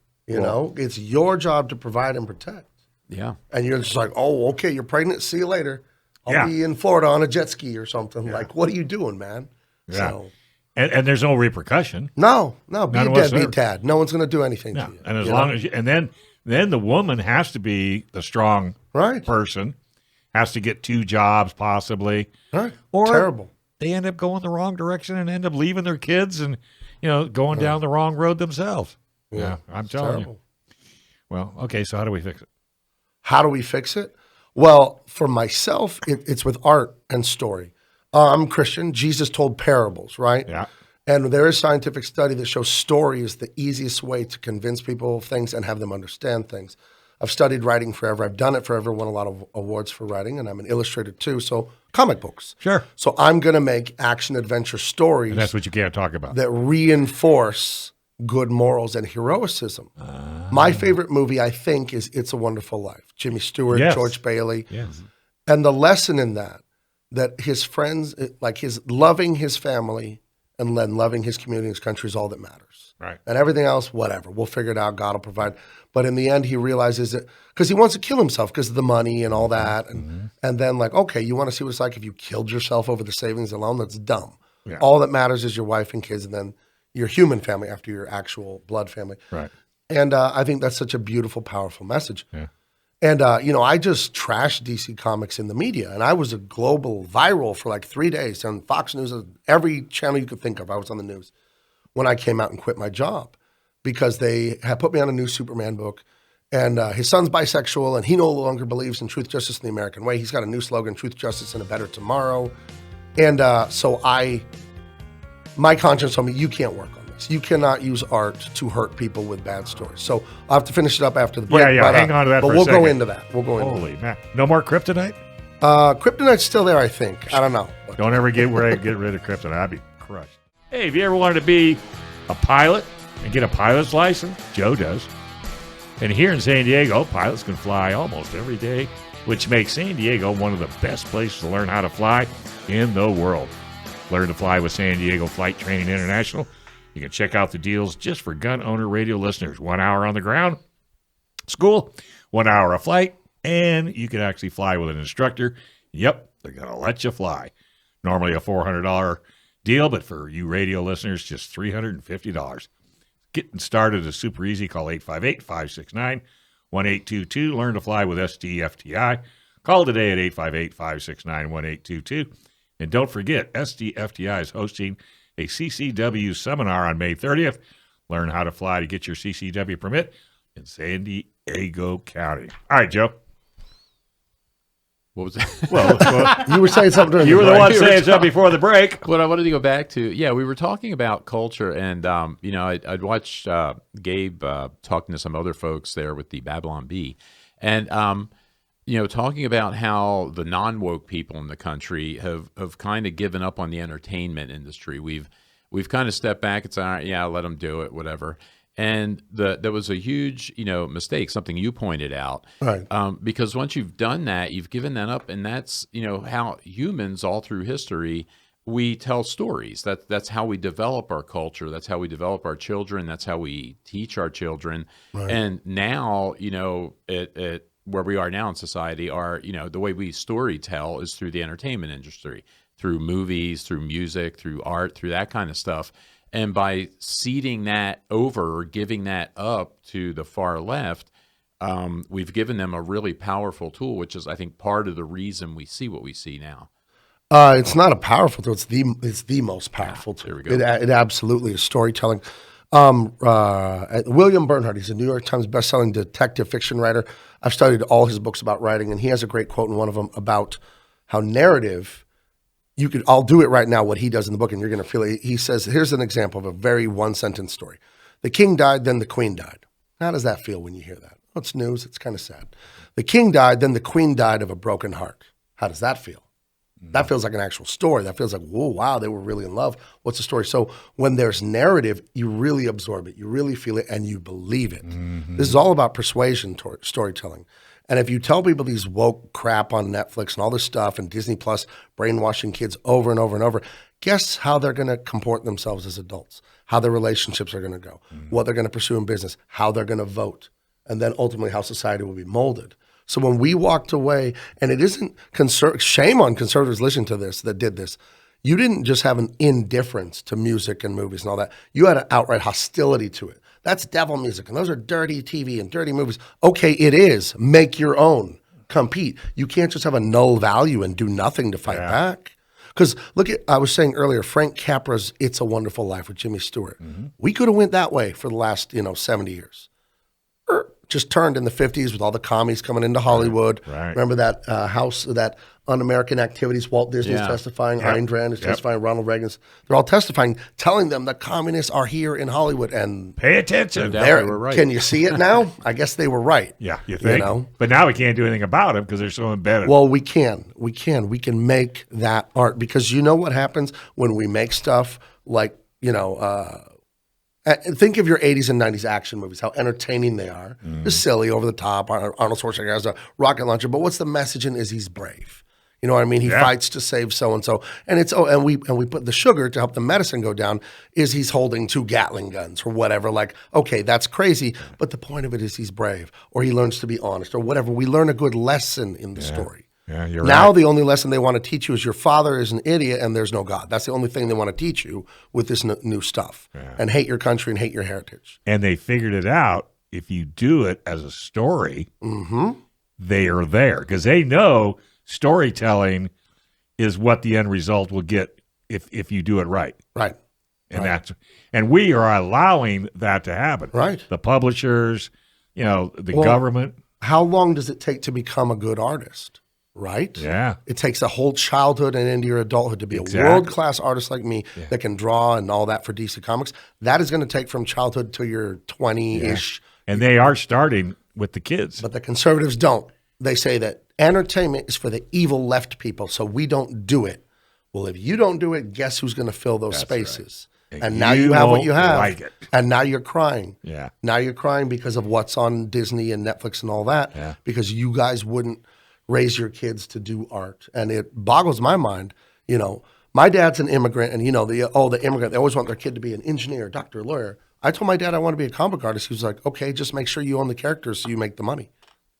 D: It's your job to provide and protect.
C: Yeah.
D: And you're just like, oh, okay, you're pregnant. See you later. I'll
A: Yeah.
D: be in Florida on a jet ski or something. Like, what are you doing, man?
A: Yeah.
D: So,
A: And there's no repercussion.
D: no, be
A: None
D: a deadbeat
A: whatsoever.
D: dad. No one's going to do anything
A: No.
D: to you.
A: And as
D: you
A: long
D: know?
A: as and then the woman has to be the strong
D: Right.
A: person, has to get 2 jobs possibly.
D: Right.
A: Or
D: Terrible.
A: they end up going the wrong direction and end up leaving their kids and going down the wrong road themselves. Yeah, I'm telling
D: Terrible.
A: you. Well, okay, so how do we fix it?
D: How do we fix it? Well, for myself, it's with art and story. I'm Christian. Jesus told parables, right?
A: Yeah.
D: And there is scientific study that shows story is the easiest way to convince people of things and have them understand things. I've studied writing forever. I've done it forever, won a lot of awards for writing, and I'm an illustrator too. So comic books.
A: Sure.
D: So I'm going to make action adventure stories
A: And that's what you can't talk about.
D: that reinforce good morals and heroicism. My favorite movie, I think, is It's a Wonderful Life. Jimmy Stewart,
A: Yes.
D: George Bailey.
A: Yes.
D: And the lesson in that his friends, like his loving his family and then loving his community, his country is all that matters.
A: Right.
D: And everything else, whatever. We'll figure it out. God will provide. But in the end, he realizes that because he wants to kill himself because of the money and all that. And then like, okay, you want to see what it's like if you killed yourself over the savings alone? That's dumb.
A: Yeah.
D: All that matters is your wife and kids and then your human family after your actual blood family.
A: Right.
D: And I think that's such a beautiful, powerful message.
A: Yeah.
D: And, I just trashed DC Comics in the media. And I was a global viral for like 3 days on Fox News, every channel you could think of. I was on the news when I came out and quit my job because they had put me on a new Superman book. And his son's bisexual and he no longer believes in truth, justice, and the American way. He's got a new slogan, truth, justice, and a better tomorrow. And so my conscience told me, you can't work on this. You cannot use art to hurt people with bad stories. So I'll have to finish it up after the break.
A: Yeah, hang on to that
D: But
A: for a
D: we'll go
A: second.
D: into that. We'll go into
A: Holy man. No more kryptonite?
D: that. Kryptonite's still there, I think. I don't know. But
A: Don't ever get rid of kryptonite. I'd be crushed. Hey, if you ever wanted to be a pilot and get a pilot's license, Joe does. And here in San Diego, pilots can fly almost every day, which makes San Diego one of the best places to learn how to fly in the world. Learn to fly with San Diego Flight Training International. You can check out the deals just for gun owner radio listeners. 1 hour on the ground, school, 1 hour of flight, and you can actually fly with an instructor. Yep, they're going to let you fly. Normally a $400 deal, but for you radio listeners, just $350. Getting started is super easy. Call 858-569-1822. Learn to fly with SDFTI. Call today at 858-569-1822. And don't forget, SDFTI is hosting a CCW seminar on May 30th. Learn how to fly to get your CCW permit in San Diego County. All right, Joe.
C: What was that?
A: Well,
D: you were saying something during
A: you were the
D: break.
A: one saying something before the break.
C: What I wanted to go back to, we were talking about culture, and I'd watched Gabe talking to some other folks there with the Babylon Bee, and talking about how the non-woke people in the country have kind of given up on the entertainment industry. We've kind of stepped back and said, all right, yeah, let them do it, whatever. And there was a huge, mistake, something you pointed out.
D: Right.
C: Because once you've done that, you've given that up, and that's, how humans all through history, we tell stories. That's how we develop our culture. That's how we develop our children. That's how we teach our children. Right. And now, at where we are now in society, the way we story tell is through the entertainment industry, through movies, through music, through art, through that kind of stuff. And by ceding that over or giving that up to the far left, we've given them a really powerful tool, which is, I think, part of the reason we see what we see now.
D: It's not a powerful tool. It's the most powerful tool.
C: There we go.
D: It absolutely is storytelling. William Bernhardt, he's a New York Times bestselling detective fiction writer. I've studied all his books about writing, and he has a great quote in one of them about how narrative, I'll do it right now, what he does in the book, and you're going to feel it. He says, here's an example of a very one-sentence story. The king died, then the queen died. How does that feel when you hear that? Well, it's news. It's kind of sad. The king died, then the queen died of a broken heart. How does that feel? That feels like an actual story. That feels like, whoa, wow, they were really in love. What's the story? So when there's narrative, you really absorb it. You really feel it, and you believe it. This is all about persuasion storytelling. And if you tell people these woke crap on Netflix and all this stuff and Disney Plus brainwashing kids over and over and over, guess how they're going to comport themselves as adults, how their relationships are going to go, what they're going to pursue in business, how they're going to vote, and then ultimately how society will be molded. So when we walked away, and it isn't shame on conservatives listening to this that did this, you didn't just have an indifference to music and movies and all that. You had an outright hostility to it. That's devil music, and those are dirty TV and dirty movies. Okay, it is. Make your own. Compete. You can't just have a null value and do nothing to fight back. Because I was saying earlier, Frank Capra's "It's a Wonderful Life" with Jimmy Stewart. We could have went that way for the last 70 years. Just turned in the 50s with all the commies coming into Hollywood.
A: Right.
D: Remember that house, that Un-American Activities, Walt Disney's testifying, Ayn Rand is testifying, Ronald Reagan's. They're all testifying, telling them that communists are here in Hollywood. And
A: pay attention.
C: They were right.
D: Can you see it now? I guess they were right.
A: Yeah, you think? But now we can't do anything about them because they're so embedded.
D: Well, we can. We can make that art, because you know what happens when we make stuff like, think of your 80s and 90s action movies, how entertaining they are. They're silly, over the top. Arnold Schwarzenegger has a rocket launcher, but what's the message in is he's brave. You know what I mean? He fights to save so-and-so. And we put the sugar to help the medicine go down is he's holding 2 Gatling guns or whatever. Like, okay, that's crazy, but the point of it is he's brave, or he learns to be honest, or whatever. We learn a good lesson in the story.
A: Yeah, you're
D: now
A: right.
D: The only lesson they want to teach you is your father is an idiot and there's no God. That's the only thing they want to teach you with this new stuff. And hate your country and hate your heritage.
A: And they figured it out. If you do it as a story, they are there because they know storytelling is what the end result will get if you do it right.
D: Right.
A: And we are allowing that to happen.
D: Right.
A: The publishers, the government.
D: How long does it take to become a good artist? Right?
A: Yeah.
D: It takes a whole childhood and into your adulthood to be a world-class artist like me that can draw and all that for DC Comics. That is going to take from childhood to your 20-ish.
A: And they are starting with the kids.
D: But the conservatives don't. They say that entertainment is for the evil left people, so we don't do it. Well, if you don't do it, guess who's going to fill those spaces?
A: Right.
D: And now you have what you have.
A: Like it.
D: And now you're crying.
A: Yeah.
D: Now you're crying because of what's on Disney and Netflix and all that.
A: Yeah.
D: Because you guys wouldn't raise your kids to do art. And it boggles my mind. My dad's an immigrant, and the immigrant, they always want their kid to be an engineer, doctor, lawyer. I told my dad I want to be a comic artist. He was like, okay, just make sure you own the characters so you make the money.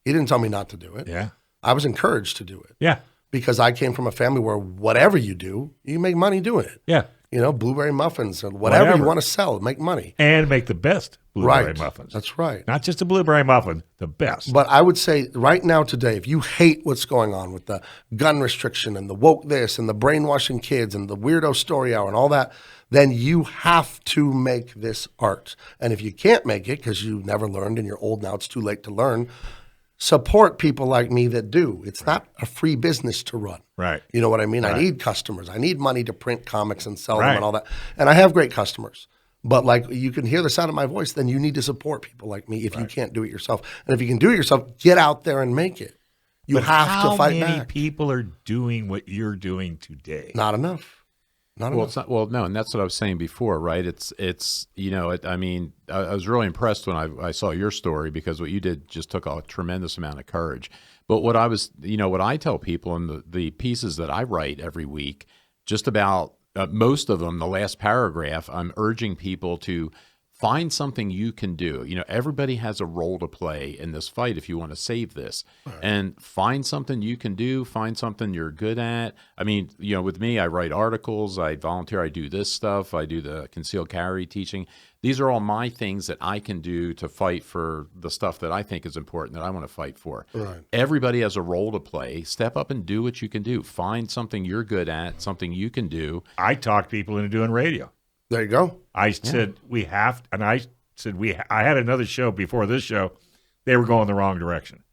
D: He didn't tell me not to do it.
A: Yeah.
D: I was encouraged to do it.
A: Yeah.
D: Because I came from a family where whatever you do, you make money doing it.
A: Yeah.
D: Blueberry muffins or whatever you want to sell, make money.
A: And make the best blueberry muffins.
D: That's right.
A: Not just a blueberry muffin, the best.
D: But I would say right now today, if you hate what's going on with the gun restriction and the woke this and the brainwashing kids and the weirdo story hour and all that, then you have to make this art. And if you can't make it because you never learned and you're old now, it's too late to learn, support people like me that do. It's not a free business to run.
A: Right.
D: You know what I mean?
A: Right.
D: I need customers. I need money to print comics and sell them and all that. And I have great customers. But like you can hear the sound of my voice, then you need to support people like me if you can't do it yourself. And if you can do it yourself, get out there and make it. You have to fight back.
A: How many people are doing what you're doing today?
D: Not enough. Not enough.
C: It's not, no, and that's what I was saying before, right? I was really impressed when I saw your story because what you did just took a tremendous amount of courage. But what I tell people in the pieces that I write every week, just about most of them, the last paragraph, I'm urging people to find something you can do. Everybody has a role to play in this fight if you want to save this. Right. And find something you can do, find something you're good at. I mean, with me, I write articles, I volunteer, I do this stuff, I do the concealed carry teaching. These are all my things that I can do to fight for the stuff that I think is important, that I want to fight for.
D: Right.
C: Everybody has a role to play. Step up and do what you can do. Find something you're good at, something you can do.
A: I talked people into doing radio.
D: There you go.
A: I said, we have, and I said, I had another show before this show. They were going the wrong direction.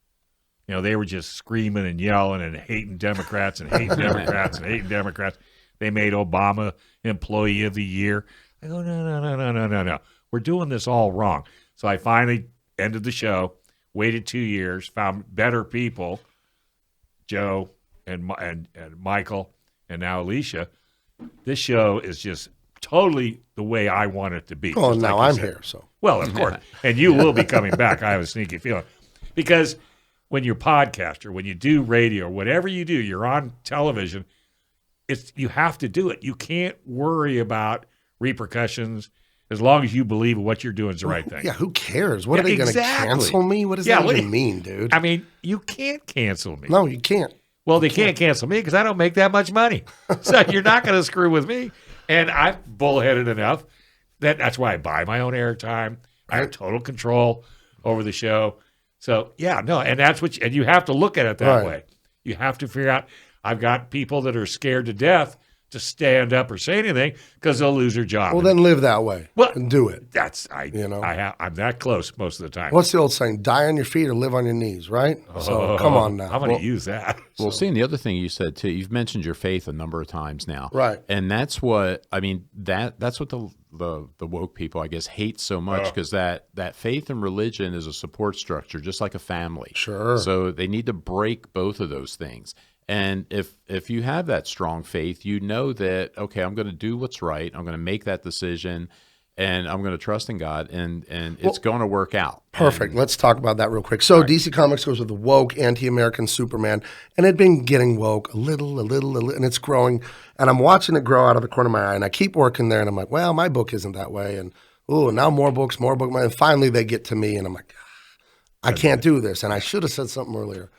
A: They were just screaming and yelling and hating Democrats and hating Democrats and hating Democrats. They made Obama Employee of the Year. I go, no. We're doing this all wrong. So I finally ended the show, waited 2 years, found better people, Joe and Michael, and now Alicia. This show is just totally the way I want it to be.
D: Well, now I'm here, so.
A: Well, of course. And you will be coming back. I have a sneaky feeling. Because when you're a podcaster, when you do radio, whatever you do, you're on television, you have to do it. You can't worry about repercussions as long as you believe what you're doing is the right thing.
D: Yeah, who cares? What are they going to cancel me? What does that even mean, dude?
A: I mean, you can't cancel me.
D: No, you can't.
A: Well, they can't cancel me because I don't make that much money. So you're not going to screw with me. And I'm bullheaded enough that's why I buy my own airtime. I have total control over the show. So, and that's and you have to look at it that way. You have to figure out, I've got people that are scared to death to stand up or say anything because they'll lose their job.
D: Well, then live that way and do it.
A: I'm that close most of the time.
D: What's the old saying? Die on your feet or live on your knees, right? So come on now.
A: I'm going to use that.
C: Well, seeing the other thing you said too, you've mentioned your faith a number of times now,
D: right?
C: And that's what that's what the woke people, I guess, hate so much because that faith and religion is a support structure, just like a family.
D: Sure.
C: So they need to break both of those things. And if you have that strong faith, you know that, okay, I'm going to do what's right. I'm going to make that decision, and I'm going to trust in God, and it's going to work out.
D: Perfect. Let's talk about that real quick. So DC Comics goes with the woke, anti-American Superman, and it had been getting woke a little, and it's growing. And I'm watching it grow out of the corner of my eye, and I keep working there, and I'm like, well, my book isn't that way. And, now more books. And finally they get to me, and I'm like, I can't do this. And I should have said something earlier.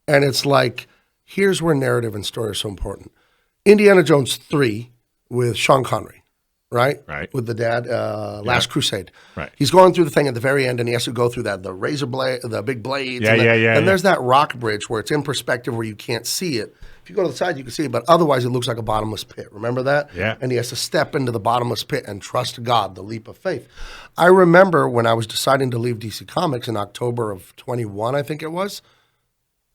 D: And it's like, here's where narrative and story are so important. Indiana Jones 3 with Sean Connery, right?
A: Right.
D: With the dad, Last Crusade.
A: Right.
D: He's going through the thing at the very end, and he has to go through the razor blade, the big blades. And there's that rock bridge where it's in perspective where you can't see it. If you go to the side, you can see it, but otherwise it looks like a bottomless pit. Remember that?
A: Yeah.
D: And he has to step into the bottomless pit and trust God, the leap of faith. I remember when I was deciding to leave DC Comics in October of 21, I think it was,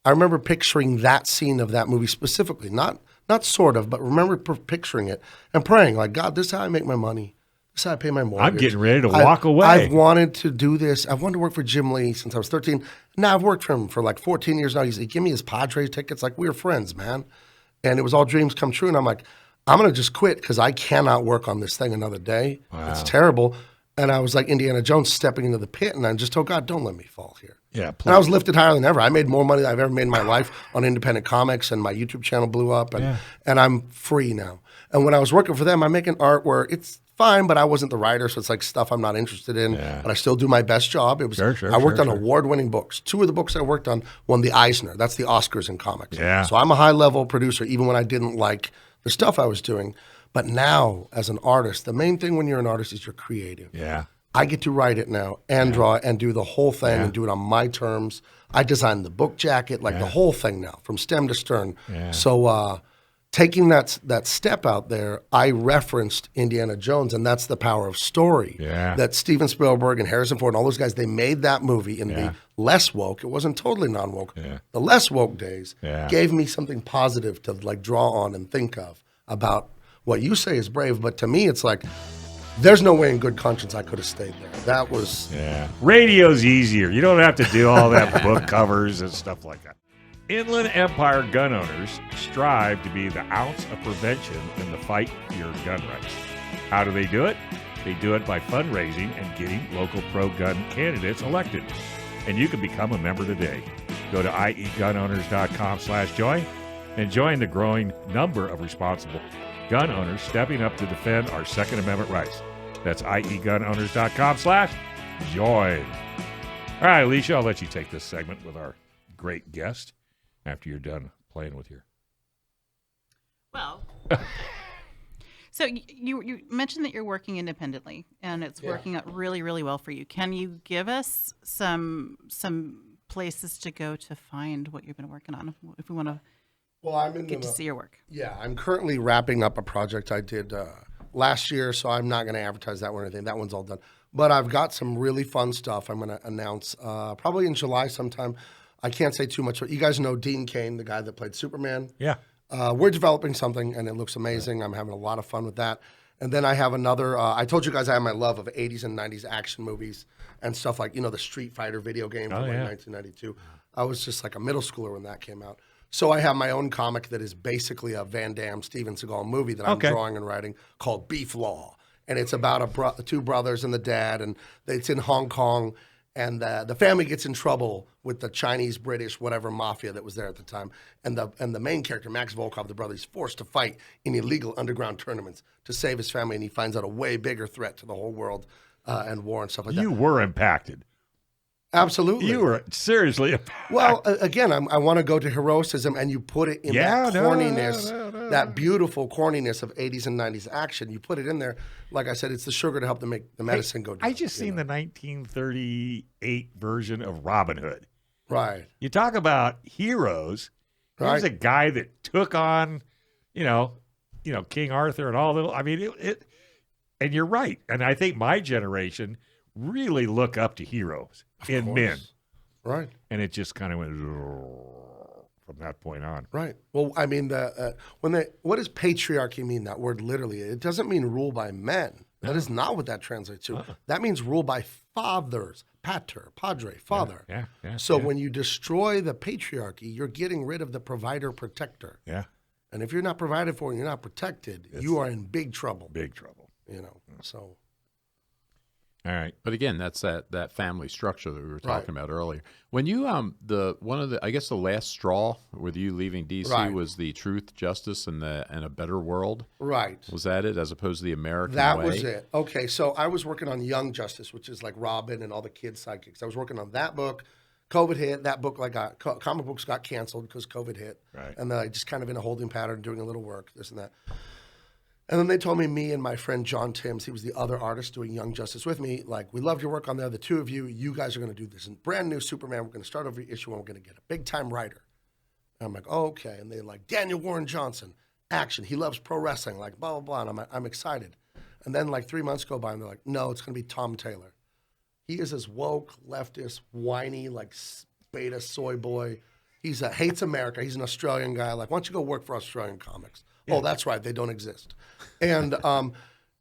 D: I remember picturing that scene of that movie specifically, not sort of, but remember picturing it and praying, like, God, this is how I make my money. This is how I pay my mortgage.
A: I'm getting ready to walk away.
D: I've wanted to do this. I've wanted to work for Jim Lee since I was 13. Now I've worked for him for like 14 years now. He's like, give me his Padres tickets. Like, we were friends, man. And it was all dreams come true. And I'm like, I'm going to just quit because I cannot work on this thing another day. Wow. It's terrible. And I was like Indiana Jones stepping into the pit, and I just told God, don't let me fall here.
A: Yeah, please.
D: And I was lifted higher than ever. I made more money than I've ever made in my life on independent comics, and my YouTube channel blew up, and I'm free now. And when I was working for them, I'm making art where it's fine, but I wasn't the writer, so it's like stuff I'm not interested in. Yeah. But I still do my best job. It was I worked on award-winning books. 2 of the books I worked on won the Eisner. That's the Oscars in comics.
A: Yeah.
D: So I'm a high-level producer, even when I didn't like the stuff I was doing. But now, as an artist, the main thing when you're an artist is you're creative.
A: Yeah.
D: I get to write it now and draw it and do the whole thing and do it on my terms. I designed the book jacket, like the whole thing now, from stem to stern. Yeah. So taking that step out there, I referenced Indiana Jones, and that's the power of story.
A: Yeah.
D: That Steven Spielberg and Harrison Ford and all those guys, they made that movie in the less woke. It wasn't totally non-woke. Yeah. The less woke days gave me something positive to like draw on and think of about what you say is brave. But to me, it's like, there's no way in good conscience I could have stayed there. That was...
A: Yeah. Radio's easier. You don't have to do all that book covers and stuff like that. Inland Empire gun owners strive to be the ounce of prevention in the fight for your gun rights. How do they do it? They do it by fundraising and getting local pro-gun candidates elected. And you can become a member today. Go to iegunowners.com/join and join the growing number of responsible gun owners stepping up to defend our Second Amendment rights. That's iegunowners.com/join. All right, Alicia, I'll let you take this segment with our great guest after you're done playing with your...
B: Well, so you mentioned that you're working independently, and it's working out really, really well for you. Can you give us some places to go to find what you've been working on if we want to get to see your work?
D: Yeah, I'm currently wrapping up a project I did last year, so I'm not going to advertise that one or anything. That one's all done. But I've got some really fun stuff I'm going to announce probably in July sometime. I can't say too much, but you guys know Dean Cain, the guy that played Superman.
A: Yeah.
D: We're developing something, and it looks amazing. I'm having a lot of fun with that. And then I have another, I told you guys I have my love of 80s and 90s action movies and stuff like, the Street Fighter video game from 1992. I was just like a middle schooler when that came out. So I have my own comic that is basically a Van Damme, Steven Seagal movie that I'm drawing and writing called Beef Law. And it's about two brothers and the dad, and it's in Hong Kong. And the family gets in trouble with the Chinese, British, whatever mafia that was there at the time. And the main character, Max Volkov, the brother, is forced to fight in illegal underground tournaments to save his family. And he finds out a way bigger threat to the whole world and war and stuff like that.
A: You were impacted.
D: Absolutely.
A: You were seriously impacted.
D: Well, again, I want to go to heroicism, and you put it in that corniness, that beautiful corniness of 80s and 90s action. You put it in there. Like I said, it's the sugar to help to make the medicine go down.
A: I just seen the 1938 version of Robin Hood.
D: Right.
A: You talk about heroes. Here's a guy that took on, King Arthur and all the. I mean, it. And you're right. And I think my generation really look up to heroes in men.
D: Right.
A: And it just kind of went from that point on.
D: Right. Well, I mean, what does patriarchy mean? That word literally, it doesn't mean rule by men. That is not what that translates to. That means rule by fathers, pater, padre, father.
A: Yeah.
D: So when you destroy the patriarchy, you're getting rid of the provider protector.
A: Yeah.
D: And if you're not provided for and you're not protected, you are in big trouble.
A: Big trouble.
D: So.
A: All right.
C: But again, that's that family structure that we were talking about earlier. When you I guess the last straw with you leaving DC was the Truth, Justice, and a Better World. Right. Was that it, as opposed to the American way?
D: That was it. Okay, so I was working on Young Justice, which is like Robin and all the kids' sidekicks. I was working on that book. COVID hit. That book, comic books got canceled because COVID hit. Right. And then I just kind of in a holding pattern, doing a little work, this and that. And then they told me and my friend John Timms, he was the other artist doing Young Justice with me, like, we loved your work on there. The two of you guys are going to do this brand new Superman. We're going to start every issue and we're going to get a big-time writer. And I'm like, oh, okay. And they're like, Daniel Warren Johnson, action. He loves pro wrestling, like, blah, blah, blah. And I'm excited. And then, 3 months go by and they're like, no, it's going to be Tom Taylor. He is this woke, leftist, whiny, beta soy boy. He hates America. He's an Australian guy. Like, why don't you go work for Australian comics? Yeah. Oh, that's right. They don't exist. And so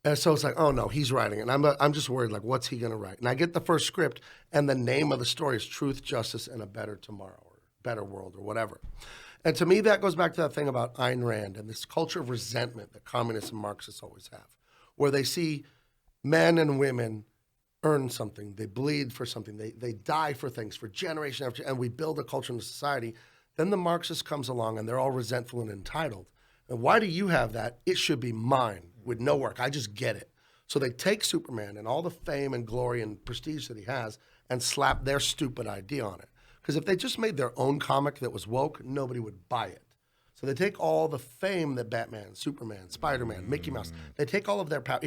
D: it's like, oh, no, he's writing it. And I'm just worried, what's he going to write? And I get the first script, and the name of the story is Truth, Justice, and a Better Tomorrow, or Better World, or whatever. And to me, that goes back to that thing about Ayn Rand and this culture of resentment that communists and Marxists always have, where they see men and women earn something, they bleed for something, they die for things for generation after, and we build a culture in society. Then the Marxist comes along, and they're all resentful and entitled. And why do you have that? It should be mine with no work. I just get it. So they take Superman and all the fame and glory and prestige that he has and slap their stupid idea on it. Because if they just made their own comic that was woke, nobody would buy it. So they take all the fame that Batman, Superman, Spider-Man, Mickey Mouse, they take all of their power.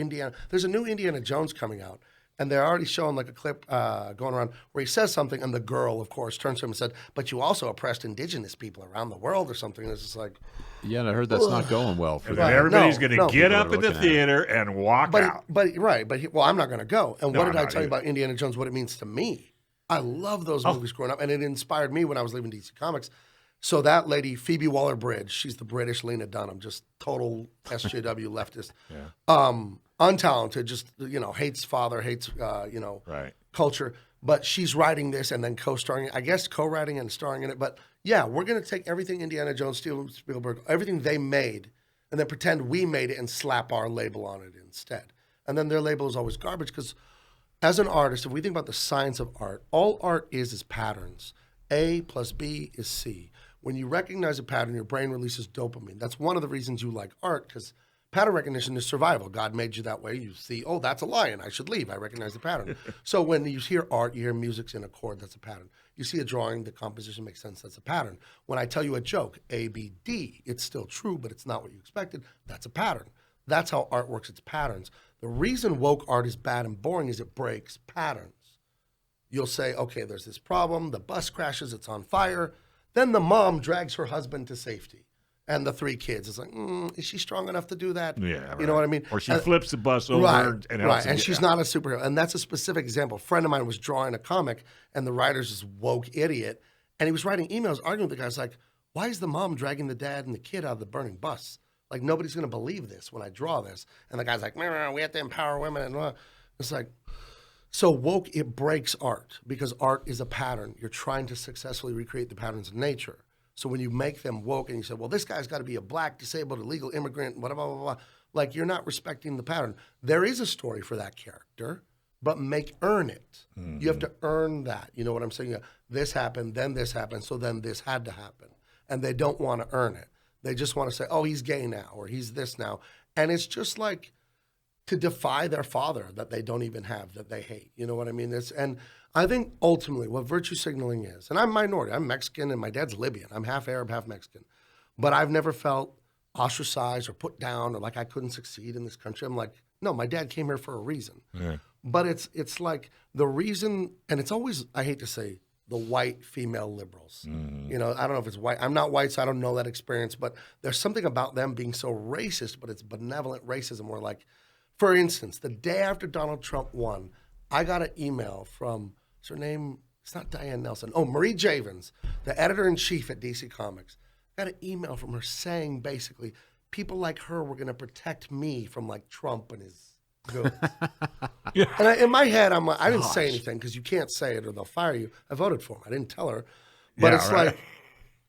D: There's a new Indiana Jones coming out. And they're already showing a clip going around where he says something, and the girl, of course, turns to him and said, but you also oppressed indigenous people around the world or something. And it's just like...
C: Yeah, and I heard that's not going well for them.
A: Everybody's going to get up in the theater and walk out.
D: Well, I'm not going to go. And what did I tell you about Indiana Jones, what it means to me? I love those movies growing up, and it inspired me when I was leaving DC Comics. So that lady, Phoebe Waller-Bridge, she's the British Lena Dunham, just total SJW leftist. Untalented, just, hates father, hates, culture. But she's writing this and then co-starring, I guess co-writing and starring in it. But yeah, we're going to take everything Indiana Jones, Steven Spielberg, everything they made, and then pretend we made it and slap our label on it instead. And then their label is always garbage because as an artist, if we think about the science of art, all art is patterns. A plus B is C. When you recognize a pattern, your brain releases dopamine. That's one of the reasons you like art, because Pattern recognition is survival. God made you that way. You see, oh, that's a lion. I should leave. I recognize the pattern. So when you hear art, you hear music's in a chord, that's a pattern. You see a drawing, the composition makes sense, that's a pattern. When I tell you a joke, A, B, D, it's still true, but it's not what you expected, that's a pattern. That's how art works, it's patterns. The reason woke art is bad and boring is it breaks patterns. You'll say, okay, there's this problem, the bus crashes, it's on fire. Then the mom drags her husband to safety. And the 3 kids. It's like, is she strong enough to do that?
A: Yeah, right.
D: You know what I mean?
A: Or she flips the bus over
D: and she's not a superhero. And that's a specific example. A friend of mine was drawing a comic, and the writer's this woke idiot, and he was writing emails arguing with the guy. It's like, why is the mom dragging the dad and the kid out of the burning bus? Like, nobody's going to believe this when I draw this. And the guy's like, we have to empower women. And it's like, so woke, it breaks art because art is a pattern. You're trying to successfully recreate the patterns of nature. So when you make them woke and you say, well, this guy's got to be a black, disabled, illegal immigrant, blah, blah, blah, blah, like you're not respecting the pattern. There is a story for that character, but earn it. You have to earn that. You know what I'm saying? This happened, so then this had to happen. And they don't want to earn it. They just want to say, oh, he's gay now, or he's this now. And it's just like to defy their father that they don't even have, that they hate. You know what I mean? And I think ultimately what virtue signaling is, and I'm a minority, I'm Mexican and my dad's Libyan. I'm half Arab, half Mexican. But I've never felt ostracized or put down or like I couldn't succeed in this country. I'm like, no, my dad came here for a reason. Yeah. But it's like the reason, and it's always, I hate to say, the white female liberals. You know, I don't know if it's white. I'm not white, so I don't know that experience. But there's something about them being so racist, but it's benevolent racism where like, for instance, the day after Donald Trump won, I got an email from, what's her name? It's not Diane Nelson. Oh, Marie Javins, the editor-in-chief at DC Comics. I got an email from her saying basically, people like her were going to protect me from like Trump and his goods. And in my head, I'm like, I didn't say anything because you can't say it or they'll fire you. I voted for him. I didn't tell her. But it's like,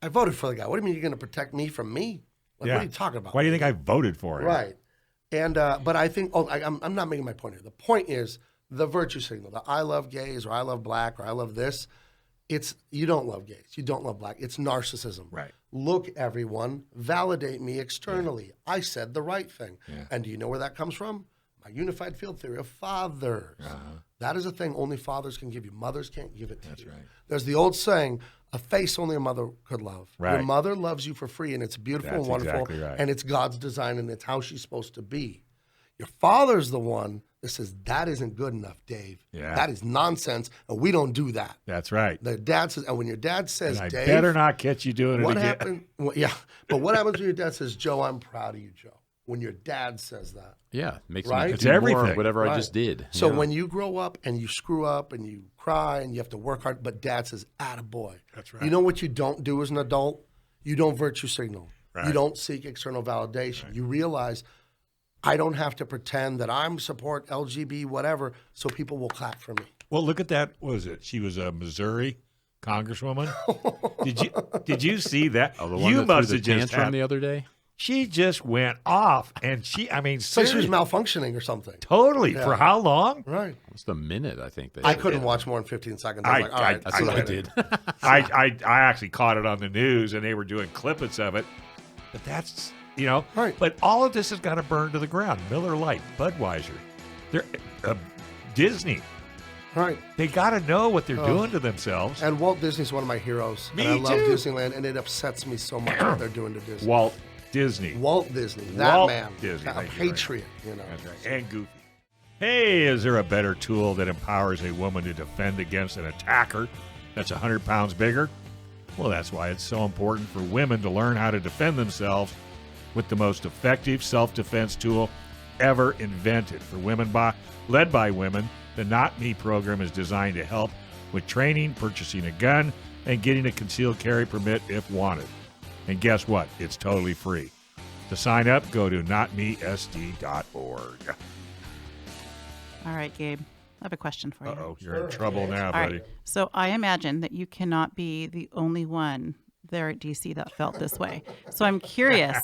D: I voted for the guy. What do you mean you're going to protect me from me? Like, what are you talking about?
A: Why do you think I voted for him?
D: Right. And but I think, I'm not making my point here. The point is the virtue signal, the I love gays or I love black or I love this. It's you don't love gays, you don't love black. It's narcissism.
A: Right.
D: Look, everyone, validate me externally. Yeah. I said the right thing. Yeah. And do you know where that comes from? My unified field theory of fathers. That is a thing only fathers can give you. Mothers can't give it to you. That's right. There's the old saying, a face only a mother could love. Right. Your mother loves you for free, and it's beautiful and wonderful, exactly right. And it's God's design, and it's how she's supposed to be. Your father's the one that says, that isn't good enough, Dave. Yeah. That is nonsense, and we don't do that.
A: That's right.
D: The dad says, and when your dad says,
A: and I
D: Dave,
A: better not catch you doing it
D: what
A: again.
D: Happened? Well, yeah, but what happens when your dad says, Joe, I'm proud of you, Joe? When your dad says that.
C: Yeah, makes
D: right?
C: me
A: it's
C: do
A: everything.
C: More whatever I just did.
D: So when you grow up and you screw up and you cry and you have to work hard, but dad says, attaboy. That's right. You know what you don't do as an adult? You don't virtue signal. Right. You don't seek external validation. Right. You realize I don't have to pretend that I'm support LGBT whatever so people will clap for me.
A: Well, look at that. What was it? She was a Missouri congresswoman. Did you see that?
C: Oh, the one you must have just tantrum the other day.
A: She just went off, and she
D: she was malfunctioning or something.
A: Totally. Yeah. For how long?
D: Right.
C: It's the minute, I think.
D: I couldn't watch more than 15 seconds. I was like, all right.
C: That's what I did.
A: I actually caught it on the news, and they were doing clippets of it. But that's, right. But all of this has got to burn to the ground. Miller Lite, Budweiser, they're Disney.
D: Right.
A: They got to know what they're doing to themselves.
D: And Walt Disney's one of my heroes.
A: Me
D: and I love
A: too.
D: Disneyland, and it upsets me so much what they're doing to Disney.
A: Walt Disney.
D: That man.
A: Disney.
D: A patriot,
A: That's right. And goofy. Hey, is there a better tool that empowers a woman to defend against an attacker that's 100 pounds bigger? Well, that's why it's so important for women to learn how to defend themselves with the most effective self-defense tool ever invented. For women led by women, the Not Me program is designed to help with training, purchasing a gun, and getting a concealed carry permit if wanted. And guess what? It's totally free. To sign up, go to notmesd.org.
B: All right, Gabe, I have a question for you.
A: Uh-oh, you're in trouble now, buddy.
B: Right. So I imagine that you cannot be the only one there at DC that felt this way. So I'm curious,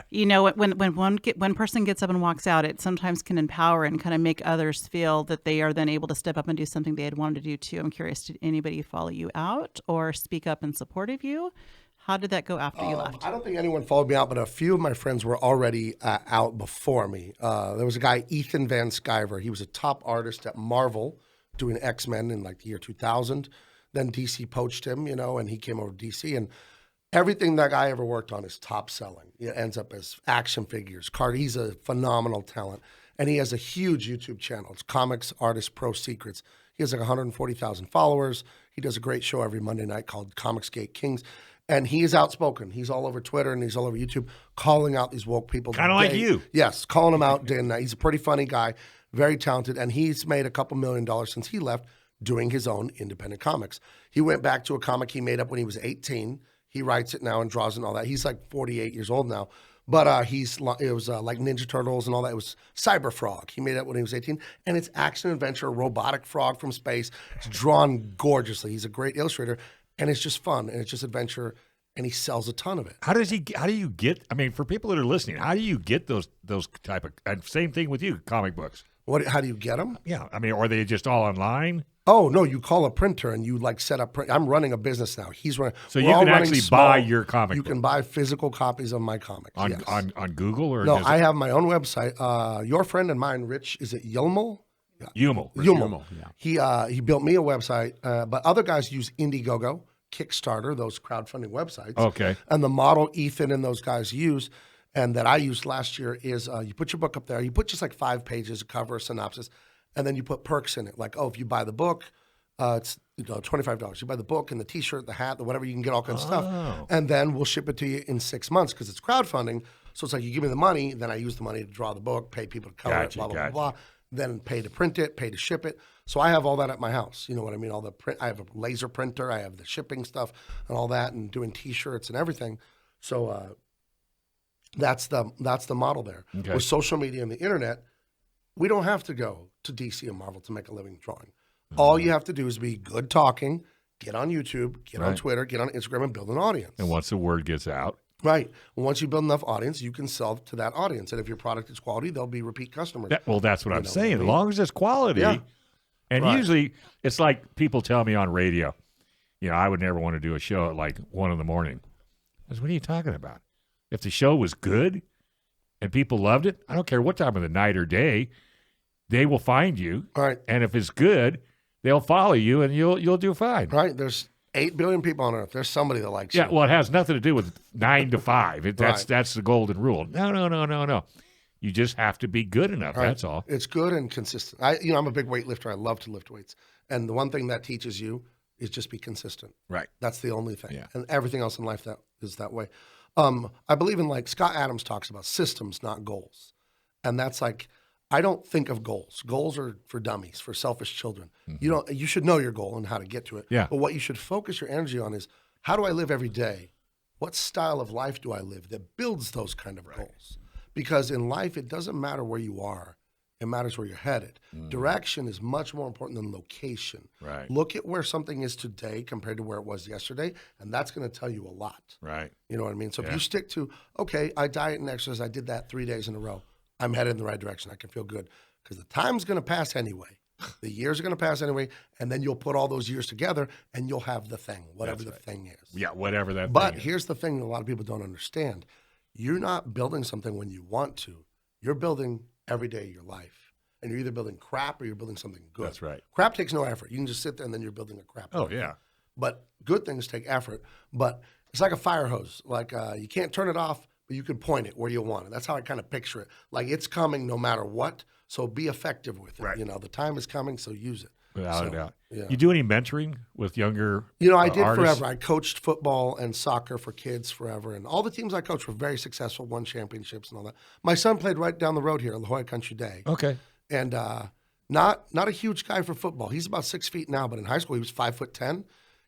B: when one person gets up and walks out, it sometimes can empower and kind of make others feel that they are then able to step up and do something they had wanted to do too. I'm curious, did anybody follow you out or speak up in support of you? How did that go after you left?
D: I don't think anyone followed me out, but a few of my friends were already out before me. There was a guy, Ethan Van Sciver. He was a top artist at Marvel doing X-Men in like the year 2000. Then DC poached him, and he came over to DC. And everything that guy ever worked on is top selling. It ends up as action figures, card. He's a phenomenal talent. And he has a huge YouTube channel. It's Comics Artist Pro Secrets. He has like 140,000 followers. He does a great show every Monday night called Comicsgate Kings. And he is outspoken. He's all over Twitter and he's all over YouTube calling out these woke people.
A: Kind of like you.
D: Yes, calling them out day and night. He's a pretty funny guy, very talented. And he's made a couple $1 million since he left doing his own independent comics. He went back to a comic he made up when he was 18. He writes it now and draws it and all that. He's like 48 years old now. But it was like Ninja Turtles and all that. It was Cyber Frog. He made it when he was 18. And it's action adventure, robotic frog from space. It's drawn gorgeously. He's a great illustrator. And it's just fun. And it's just adventure. And he sells a ton of it.
A: How do you get, I mean, for people that are listening, how do you get those type of, and same thing with you, comic books?
D: How do you get them?
A: Yeah. I mean, are they just all online?
D: Oh, no, you call a printer and you like set up I'm running a business now. He's running.
A: So you can actually buy your comic
D: You
A: book.
D: can buy physical copies of my comics.
A: On,
D: yes.
A: on Google? Or
D: no, I have my own website. Your friend and mine, Rich, is it Yulmel?
A: Yumel.
D: Yeah. He built me a website, but other guys use Indiegogo, Kickstarter, those crowdfunding websites.
A: Okay.
D: And the model Ethan and those guys use, and that I used last year, is you put your book up there. You put just like 5 pages, a cover, a synopsis, and then you put perks in it. Like, if you buy the book, it's $25. You buy the book and the T-shirt, the hat, the whatever, you can get all kinds of stuff. And then we'll ship it to you in 6 months because it's crowdfunding. So it's like you give me the money, then I use the money to draw the book, pay people to cover it, blah, blah, blah. Then pay to print it, pay to ship it. So I have all that at my house. You know what I mean? All the print. I have a laser printer. I have the shipping stuff and all that, and doing T-shirts and everything. So that's the model there.
A: Okay.
D: With social media and the internet, we don't have to go to DC and Marvel to make a living drawing. All you have to do is be good talking, get on YouTube, get on Twitter, get on Instagram, and build an audience.
A: And once the word gets out.
D: Right. Once you build enough audience, you can sell to that audience. And if your product is quality, they'll be repeat customers.
A: That's what I'm saying. As long as it's quality.
D: Yeah.
A: And usually it's like people tell me on radio, I would never want to do a show at like 1 a.m. I said, what are you talking about? If the show was good and people loved it, I don't care what time of the night or day, they will find you.
D: All right.
A: And if it's good, they'll follow you and you'll do fine.
D: Right. There's 8 billion people on Earth. There's somebody that likes you.
A: Yeah, well, it has nothing to do with 9 to 5. That's the golden rule. No. You just have to be good enough. Right. That's all.
D: It's good and consistent. I'm a big weightlifter. I love to lift weights. And the one thing that teaches you is just be consistent.
A: Right.
D: That's the only thing.
A: Yeah.
D: And everything else in life that is that way. I believe in, like, Scott Adams talks about systems, not goals. And that's like, I don't think of goals. Goals are for dummies, for selfish children. Mm-hmm. You should know your goal and how to get to it.
A: Yeah.
D: But what you should focus your energy on is, how do I live every day? What style of life do I live that builds those kind of goals? Because in life, it doesn't matter where you are. It matters where you're headed. Direction is much more important than location.
A: Right.
D: Look at where something is today compared to where it was yesterday, and that's going to tell you a lot.
A: Right.
D: You know what I mean? So if you stick to, okay, I diet and exercise, I did that 3 days in a row, I'm headed in the right direction. I can feel good. Because the time's going to pass anyway. The years are going to pass anyway, and then you'll put all those years together, and you'll have the thing, whatever the thing is.
A: Yeah, whatever that
D: But
A: thing is.
D: here's the thing that a lot of people don't understand. You're not building something when you want to. You're building every day of your life. And you're either building crap or you're building something good.
A: That's right.
D: Crap takes no effort. You can just sit there and then you're building a crap.
A: Oh, yeah.
D: But good things take effort. But it's like a fire hose. Like you can't turn it off, but you can point it where you want it. That's how I kind of picture it. Like it's coming no matter what. So be effective with it.
A: Right.
D: The time is coming, so use it.
A: Without a doubt.
D: Yeah.
A: You do any mentoring with younger
D: I did
A: artists?
D: forever. I coached football and soccer for kids forever. And all the teams I coached were very successful, won championships and all that. My son played right down the road here at La Jolla Country Day.
A: Okay.
D: And not a huge guy for football. He's about 6 feet now, but in high school he was 5'10".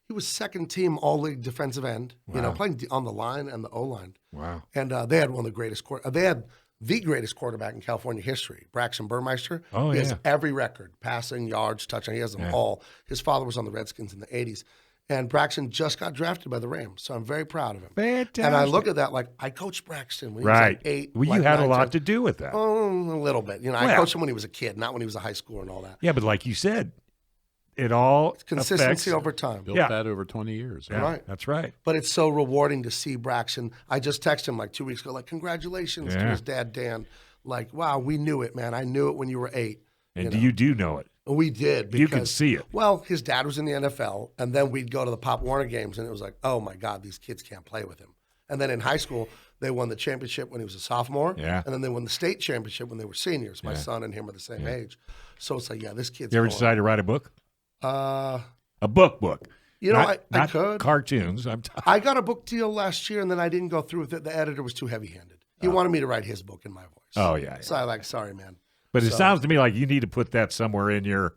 D: He was second team all-league defensive end, playing on the line and the O-line.
A: Wow.
D: And they had one of the greatest they had the greatest quarterback in California history, Braxton Burmeister.
A: Oh,
D: he
A: yeah.
D: has every record, passing, yards, touchdown. He has them all. His father was on the Redskins in the 80s. And Braxton just got drafted by the Rams, so I'm very proud of him.
A: Fantastic.
D: And I look at that like, I coached Braxton when he was
A: Right.
D: like 8.
A: Well,
D: like
A: you had
D: 9,
A: a lot
D: 10.
A: to do with that.
D: Oh, a little bit. I
A: Well.
D: coached him when he was a kid, not when he was a high schooler and all that.
A: Yeah, but like you said, it all
D: Consistency
A: affects,
D: over time.
C: Built
A: Yeah.
C: that over 20 years.
A: Yeah,
D: Right.
A: That's right.
D: But it's so rewarding to see Braxton. I just texted him like 2 weeks ago, like, congratulations to
A: Yeah.
D: his dad, Dan. Like, wow, we knew it, man. I knew it when you were 8.
A: And
D: know?
A: you do know it.
D: We did. Because,
A: You can see it.
D: Well, his dad was in the NFL, and then we'd go to the Pop Warner games, and it was like, oh, my God, these kids can't play with him. And then in high school, they won the championship when he was a sophomore.
A: Yeah.
D: And then they won the state championship when they were seniors. My son and him are the same age. So it's like, yeah, this kid's
A: You ever
D: going.
A: decide to write a book?
D: Uh,
A: A book.
D: you know, I
A: Not
D: could.
A: cartoons.
D: I got a book deal last year, and then I didn't go through with it. The editor was too heavy-handed. He wanted me to write his book in my voice.
A: Oh, yeah.
D: So I like, sorry, man.
A: But it
D: So-
A: sounds to me like you need to put that somewhere in your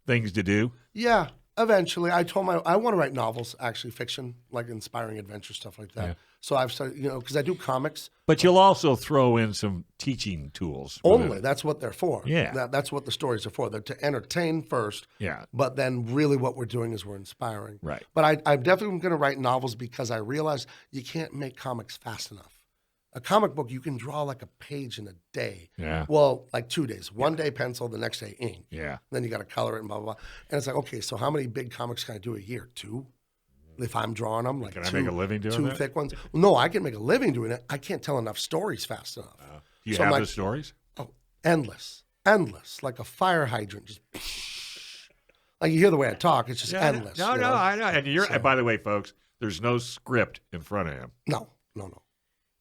A: things to do.
D: Yeah, eventually. I told I want to write novels, actually, fiction, like inspiring adventure stuff like that.
A: Yeah.
D: So I've started, because I do comics.
A: But you'll also throw in some teaching tools. with
D: Only
A: it.
D: that's what they're for.
A: Yeah.
D: That's what the stories are for. They're to entertain first.
A: Yeah.
D: But then really what we're doing is we're inspiring.
A: Right.
D: But I'm definitely going to write novels because I realize you can't make comics fast enough. A comic book, you can draw like a page in a day.
A: Yeah.
D: Well, like 2 days. One day pencil, the next day ink.
A: Yeah.
D: Then you got to color it and blah, blah, blah. And it's like, okay, so how many big comics can I do a year? 2? If I'm drawing them, like
A: Can I
D: two,
A: make a living doing
D: 2
A: that?
D: thick ones. Well, no, I can make a living doing it. I can't tell enough stories fast enough.
A: Do you
D: So
A: have
D: my-
A: the stories?
D: Oh, endless, like a fire hydrant. Just like you hear the way I talk, it's just endless.
A: No,
D: you
A: no,
D: know?
A: I know. And and by the way, folks, there's no script in front of him.
D: No.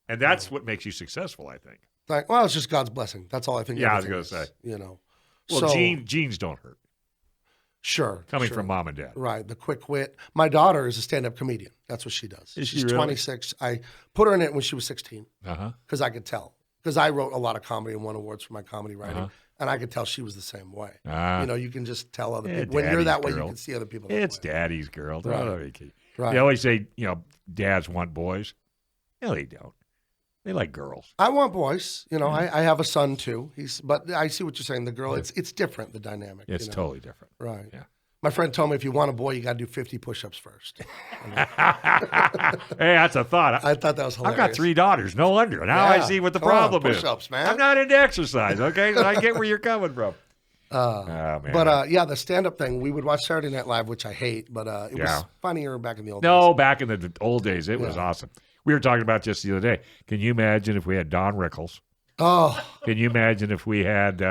A: And that's what makes you successful, I think.
D: Like, well, it's just God's blessing. That's all I think.
A: Yeah, I was
D: everything
A: gonna
D: is,
A: say. Well,
D: So,
A: genes don't hurt.
D: sure,
A: Coming
D: sure.
A: from mom and dad.
D: Right, the quick wit. My daughter is a stand-up comedian. That's what she does.
A: Is she
D: She's
A: really?
D: 26. I put her in it when she was 16
A: Uh-huh.
D: because I could tell. Because I wrote a lot of comedy and won awards for my comedy writing, and I could tell she was the same way.
A: Ah.
D: You can just tell other
A: Yeah,
D: people. When you're that
A: daddy's
D: way,
A: girl.
D: you can see other people that
A: It's
D: way.
A: daddy's girl.
D: Right. Right.
A: They always say, dads want boys. No, they don't. They like girls.
D: I want boys. I have a son too. But I see what you're saying. The girl, it's different. The dynamic.
A: It's totally different.
D: Right.
A: Yeah.
D: My friend told me if you want a boy, you got to do 50 push-ups first.
A: Hey, that's a thought.
D: I thought that was hilarious.
A: I've got 3 daughters. No wonder. Now I
D: Yeah.
A: see what the
D: Come on,
A: problem is.
D: push-ups, man.
A: I'm not into exercise, okay? I get where you're coming from. Oh, man.
D: But yeah, the stand-up thing, we would watch Saturday Night Live, which I hate, but it
A: Yeah.
D: was funnier back in the old
A: No,
D: days.
A: back in the old days, it was awesome. We were talking about just the other day. Can you imagine if we had Don Rickles?
D: Oh,
A: Can you imagine if we had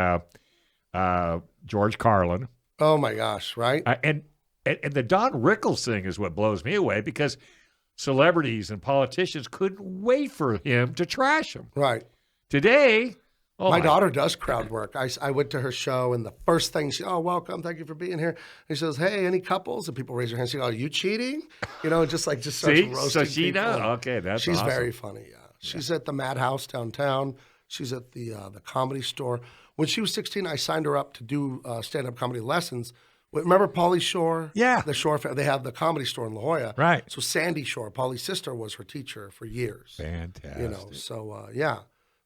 A: George Carlin?
D: oh my gosh, right?
A: And the Don Rickles thing is what blows me away because celebrities and politicians couldn't wait for him to trash him.
D: Right.
A: Today,
D: My daughter does crowd work. I went to her show, and the first thing welcome, thank you for being here. And she says, hey, any couples? And people raise their hands. She goes, are you cheating? Just starts
A: See?
D: roasting
A: So she
D: people.
A: knows. Okay, that's
D: She's
A: awesome.
D: very funny. Yeah, she's at the Madhouse downtown. She's at the Comedy Store. When she was 16, I signed her up to do stand-up comedy lessons. Remember Pauly Shore?
A: Yeah.
D: The Shore. They have the Comedy Store in La Jolla.
A: Right.
D: So Sandy Shore, Pauly's sister, was her teacher for years.
A: Fantastic.
D: So yeah.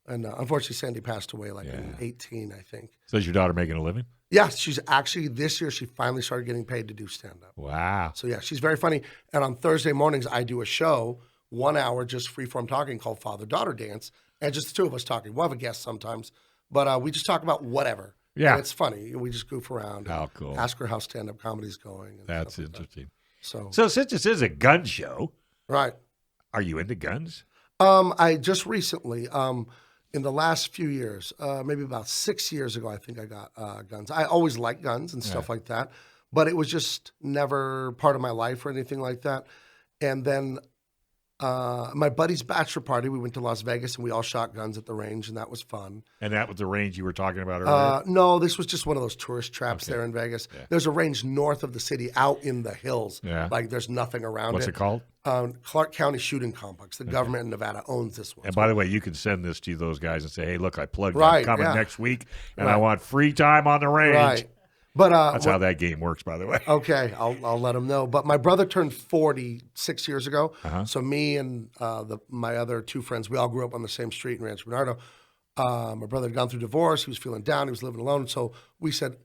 D: And unfortunately, Sandy passed away in 18, I think.
A: So is your daughter making a living?
D: Yeah, she's actually, this year, she finally started getting paid to do stand-up.
A: Wow.
D: So yeah, she's very funny. And on Thursday mornings, I do a show, 1 hour, just free-form talking called Father-Daughter Dance. And just the two of us talking. We'll have a guest sometimes. But we just talk about whatever.
A: Yeah.
D: And it's funny. We just goof around.
A: How
D: and
A: cool.
D: Ask her how stand-up comedy's going. And
A: That's
D: stuff like that.
A: interesting.
D: So
A: So since this is a gun show,
D: right.
A: are you into guns?
D: I just recently, in the last few years, maybe about 6 years ago, I think I got guns. I always liked guns and stuff like that, but it was just never part of my life or anything like that. And then my buddy's bachelor party, we went to Las Vegas and we all shot guns at the range, and that was fun.
A: And that was the range you were talking about earlier?
D: No, this was just one of those tourist traps there in Vegas. Yeah. There's a range north of the city, out in the hills.
A: Yeah.
D: Like there's nothing around
A: What's it called?
D: Clark County Shooting Complex. The government in Nevada owns this one.
A: And by the way, you can send this to those guys and say, hey, look, I plugged
D: Right,
A: I'm coming
D: yeah.
A: next week, and I want free time on the range.
D: Right. But
A: That's how that game works, by the way.
D: Okay, I'll let him know. But my brother turned 40 6 years ago. So me and my other 2 friends, we all grew up on the same street in Rancho Bernardo. My brother had gone through divorce. He was feeling down. He was living alone. So we said,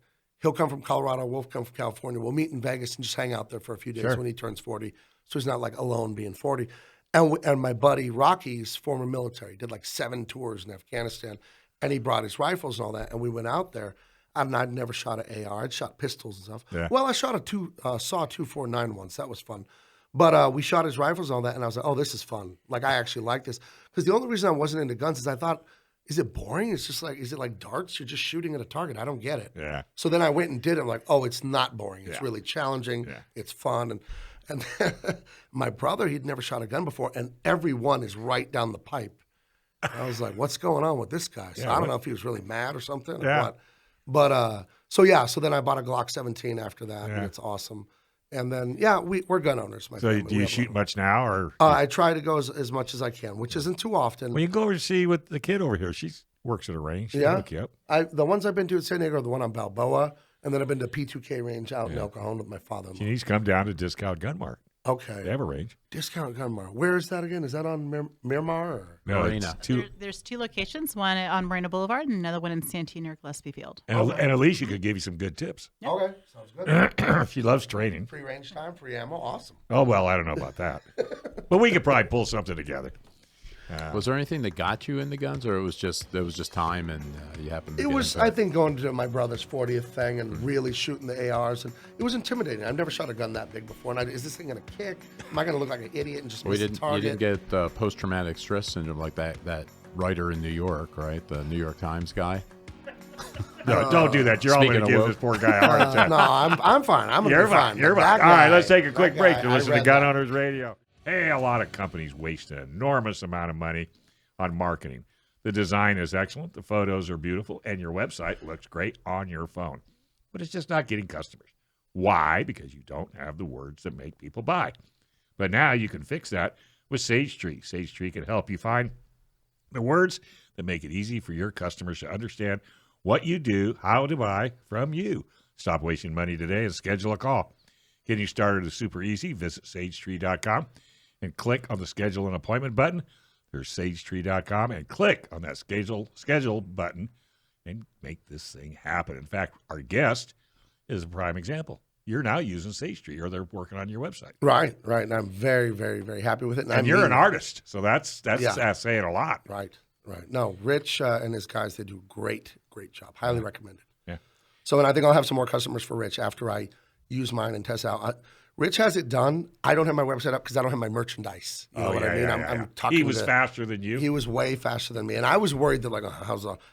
D: he'll come from Colorado. We'll come from California. We'll meet in Vegas and just hang out there for a few days when he turns 40. So he's not like alone being 40. And my buddy Rocky's former military did like 7 tours in Afghanistan. And he brought his rifles and all that. And we went out there. I'd never shot an AR. I'd shot pistols and stuff.
A: Yeah.
D: Well, I shot a SAW 249 once. That was fun. But we shot his rifles and all that, and I was like, oh, this is fun. Like, I actually like this. Because the only reason I wasn't into guns is I thought, is it boring? It's just like, is it like darts? You're just shooting at a target. I don't get it.
A: Yeah.
D: So then I went and did it. I'm like, oh, it's not boring. It's really challenging.
A: Yeah.
D: It's fun. And my brother, he'd never shot a gun before, and every one is right down the pipe. I was like, what's going on with this guy? So I don't know if he was really mad or something or what. But so then I bought a Glock 17 after that, and it's awesome. And then, we're gun owners. My family.
A: Do you shoot much now? Or
D: I try to go as much as I can, which isn't too often.
A: Well, you can go over to see with the kid over here. She works at a range. She'll hook you up.
D: The ones I've been to at San Diego are the one on Balboa, and then I've been to P2K range out in El Cajon with my father-in-law.
A: She needs to come down to Discount Gun Mart.
D: Okay.
A: They have a range.
D: Discount Gun Mart. Where is that again? Is that on Miramar? Or?
A: No,
C: Marina.
B: There's two locations, one on Marina Boulevard and another one in Santee or Gillespie Field.
A: And Alicia could give you some good tips.
D: Okay, sounds good.
A: She loves training.
D: Free range time, free ammo, awesome.
A: Oh, well, I don't know about that. But we could probably pull something together.
C: Was there anything that got you into guns, or it was just time and you happened to
D: It
C: get
D: was,
C: into
D: I think, going to my brother's 40th thing and really shooting the ARs, and it was intimidating. I've never shot a gun that big before, and is this thing going to kick? Am I going to look like an idiot and just miss the
C: You
D: target?
C: didn't get post-traumatic stress syndrome like that writer in New York, right? The New York Times guy.
A: No, don't do that. You're all going to
C: Speaking
A: give
C: of
A: this poor guy a heart attack.
D: No, I'm fine. I'm
A: You're
D: fine.
A: You're
D: That
A: fine. All right,
D: guy-
A: let's take a quick
D: that
A: break
D: guy,
A: to
D: I
A: listen to
D: read
A: Gun
D: that.
A: Owners Radio. Hey, a lot of companies waste an enormous amount of money on marketing. The design is excellent, the photos are beautiful, and your website looks great on your phone. But it's just not getting customers. Why? Because you don't have the words that make people buy. But now you can fix that with Sage Tree. Sage Tree can help you find the words that make it easy for your customers to understand what you do, how to buy from you. Stop wasting money today and schedule a call. Getting you started is super easy. Visit sagetree.com and click on the schedule an appointment button. There's sagetree.com and click on that schedule button and make this thing happen. In fact, our guest is a prime example. You're now using Sage Tree, or they're working on your website.
D: Right. And I'm very, very, very happy with it.
A: And you're an artist, so that's saying a lot.
D: Right. No, Rich and his guys, they do a great job. Highly recommended.
A: Yeah.
D: So, and I think I'll have some more customers for Rich after I use mine and test out. Rich has it done. I don't have my website up because I don't have my merchandise. You know what I mean? I'm talking.
A: He was faster than you.
D: He was way faster than me, and I was worried that like,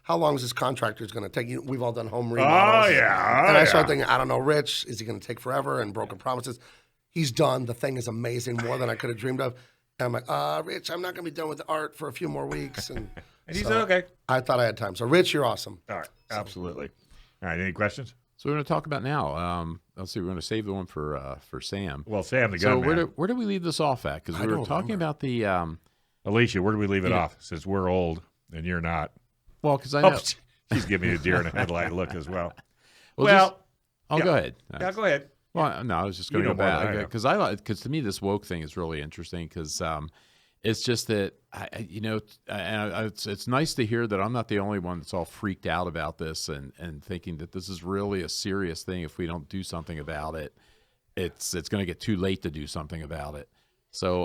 D: how long is this contractor going to take? We've all done home remodels. And I started thinking, I don't know, Rich, is he going to take forever? And broken promises. He's done. The thing is amazing, more than I could have dreamed of. And I'm like, Rich, I'm not going to be done with the art for a few more weeks. And,
A: And he said, okay.
D: I thought I had time. So, Rich, you're awesome.
A: All right, absolutely. All right, any questions?
C: So we're going to talk about now. Let's see. We're going to save the one for Sam.
A: Well, Sam, the
C: So
A: gunman.
C: where do we leave this off at? Because we were talking about the.
A: Alicia, where do we leave it off? Since we're old and you're not.
C: Well, because I know.
A: She's giving me a deer in the headlight look as well.
C: Go ahead.
A: Yeah, go ahead.
C: Well, no, I was just going to
A: You
C: go
A: know more than I
C: back
A: know.
C: because to me this woke thing is really interesting because it's just that it's nice to hear that I'm not the only one that's all freaked out about this and thinking that this is really a serious thing. If we don't do something about it, it's going to get too late to do something about it. So,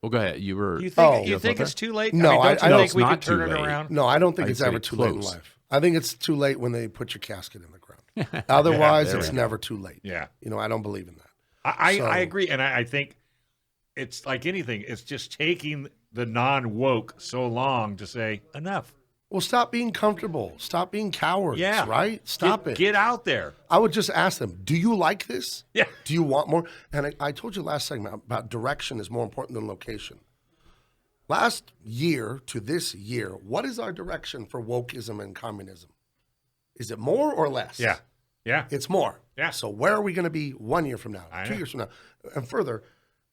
C: well, go ahead.
A: You think it's too late?
D: No,
A: I mean, don't
D: I
A: you
D: don't-
A: think we
C: it's
A: could
C: not
A: turn
C: too
A: it
C: late.
A: around?
D: No, I don't think
C: I'd
D: it's
C: say
D: ever too late in
C: close.
D: life. I think it's too late when they put your casket in the ground. Otherwise,
C: there
D: it's
C: we go.
D: never too late.
A: Yeah.
D: I don't believe in that.
A: I agree, and I think it's like anything. It's just taking the non-woke so long to say enough.
D: Well, stop being comfortable. Stop being cowards,
A: Yeah.
D: right? Stop it.
A: Get out there.
D: I would just ask them, do you like this?
A: Yeah.
D: Do you want more? And I told you last segment about direction is more important than location. Last year to this year, what is our direction for wokeism and communism? Is it more or less?
A: Yeah.
D: It's more.
A: Yeah.
D: So where are we going to be 1 year from now,
A: I
D: 2
A: know.
D: years from now? And further,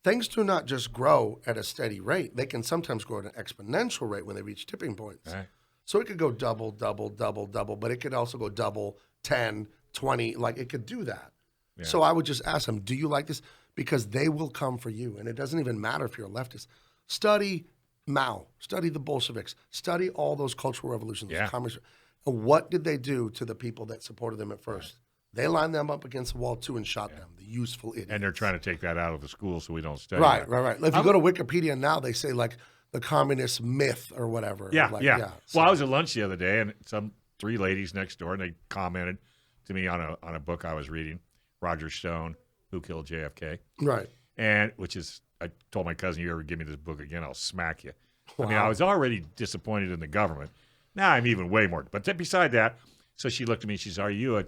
D: things do not just grow at a steady rate. They can sometimes grow at an exponential rate when they reach tipping points.
A: Right.
D: So it could go double, but it could also go double, 10, 20. Like it could do that.
A: Yeah.
D: So I would just ask them, do you like this? Because they will come for you. And it doesn't even matter if you're a leftist. Study Mao. Study the Bolsheviks. Study all those cultural revolutions.
A: Yeah.
D: Communist. And what did they do to the people that supported them at first? They lined them up against the wall too and shot them. The useful idiots.
A: And they're trying to take that out of the school so we don't study
D: Right.
A: that.
D: If you go to Wikipedia now, they say like the communist myth or whatever.
A: Yeah.
D: So-
A: Well, I was at lunch the other day, and some 3 ladies next door, and they commented, to me on a book I was reading, Roger Stone, Who Killed JFK.
D: Right.
A: And which is, I told my cousin, you ever give me this book again, I'll smack you.
D: Wow.
A: I mean, I was already disappointed in the government. Now I'm even way more. But beside that, so she looked at me. She says, "Are you a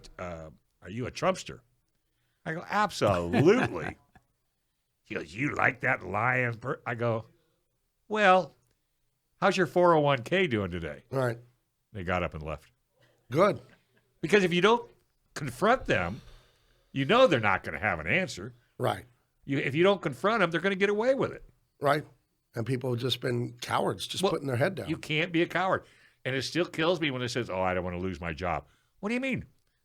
A: Trumpster?" I go, "Absolutely." She goes, "You like that lying?" I go, "Well, how's your 401k doing today?"
D: Right.
A: They got up and left.
D: Good.
A: Because if you don't confront them, you know they're not going to have an answer.
D: Right.
A: If you don't confront them, they're going to get away with it.
D: Right. And people have just been cowards, just putting their head down.
A: You can't be a coward. And it still kills me when it says, "Oh, I don't want to lose my job." What do you mean?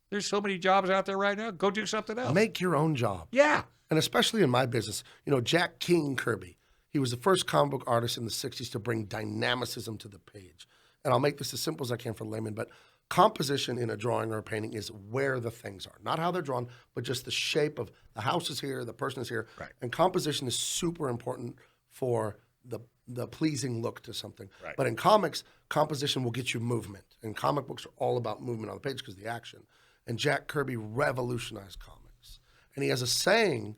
A: There's so many jobs out there right now. Go do something else.
D: Make your own job.
A: Yeah.
D: And especially in my business, Jack King Kirby, he was the first comic book artist in the 60s to bring dynamicism to the page. And I'll make this as simple as I can for laymen, but composition in a drawing or a painting is where the things are. Not how they're drawn, but just the shape of the house is here, the person is here.
A: Right.
D: And composition is super important for the pleasing look to something.
A: Right.
D: But in comics, composition will get you movement. And comic books are all about movement on the page because of the action. And Jack Kirby revolutionized comics. And he has a saying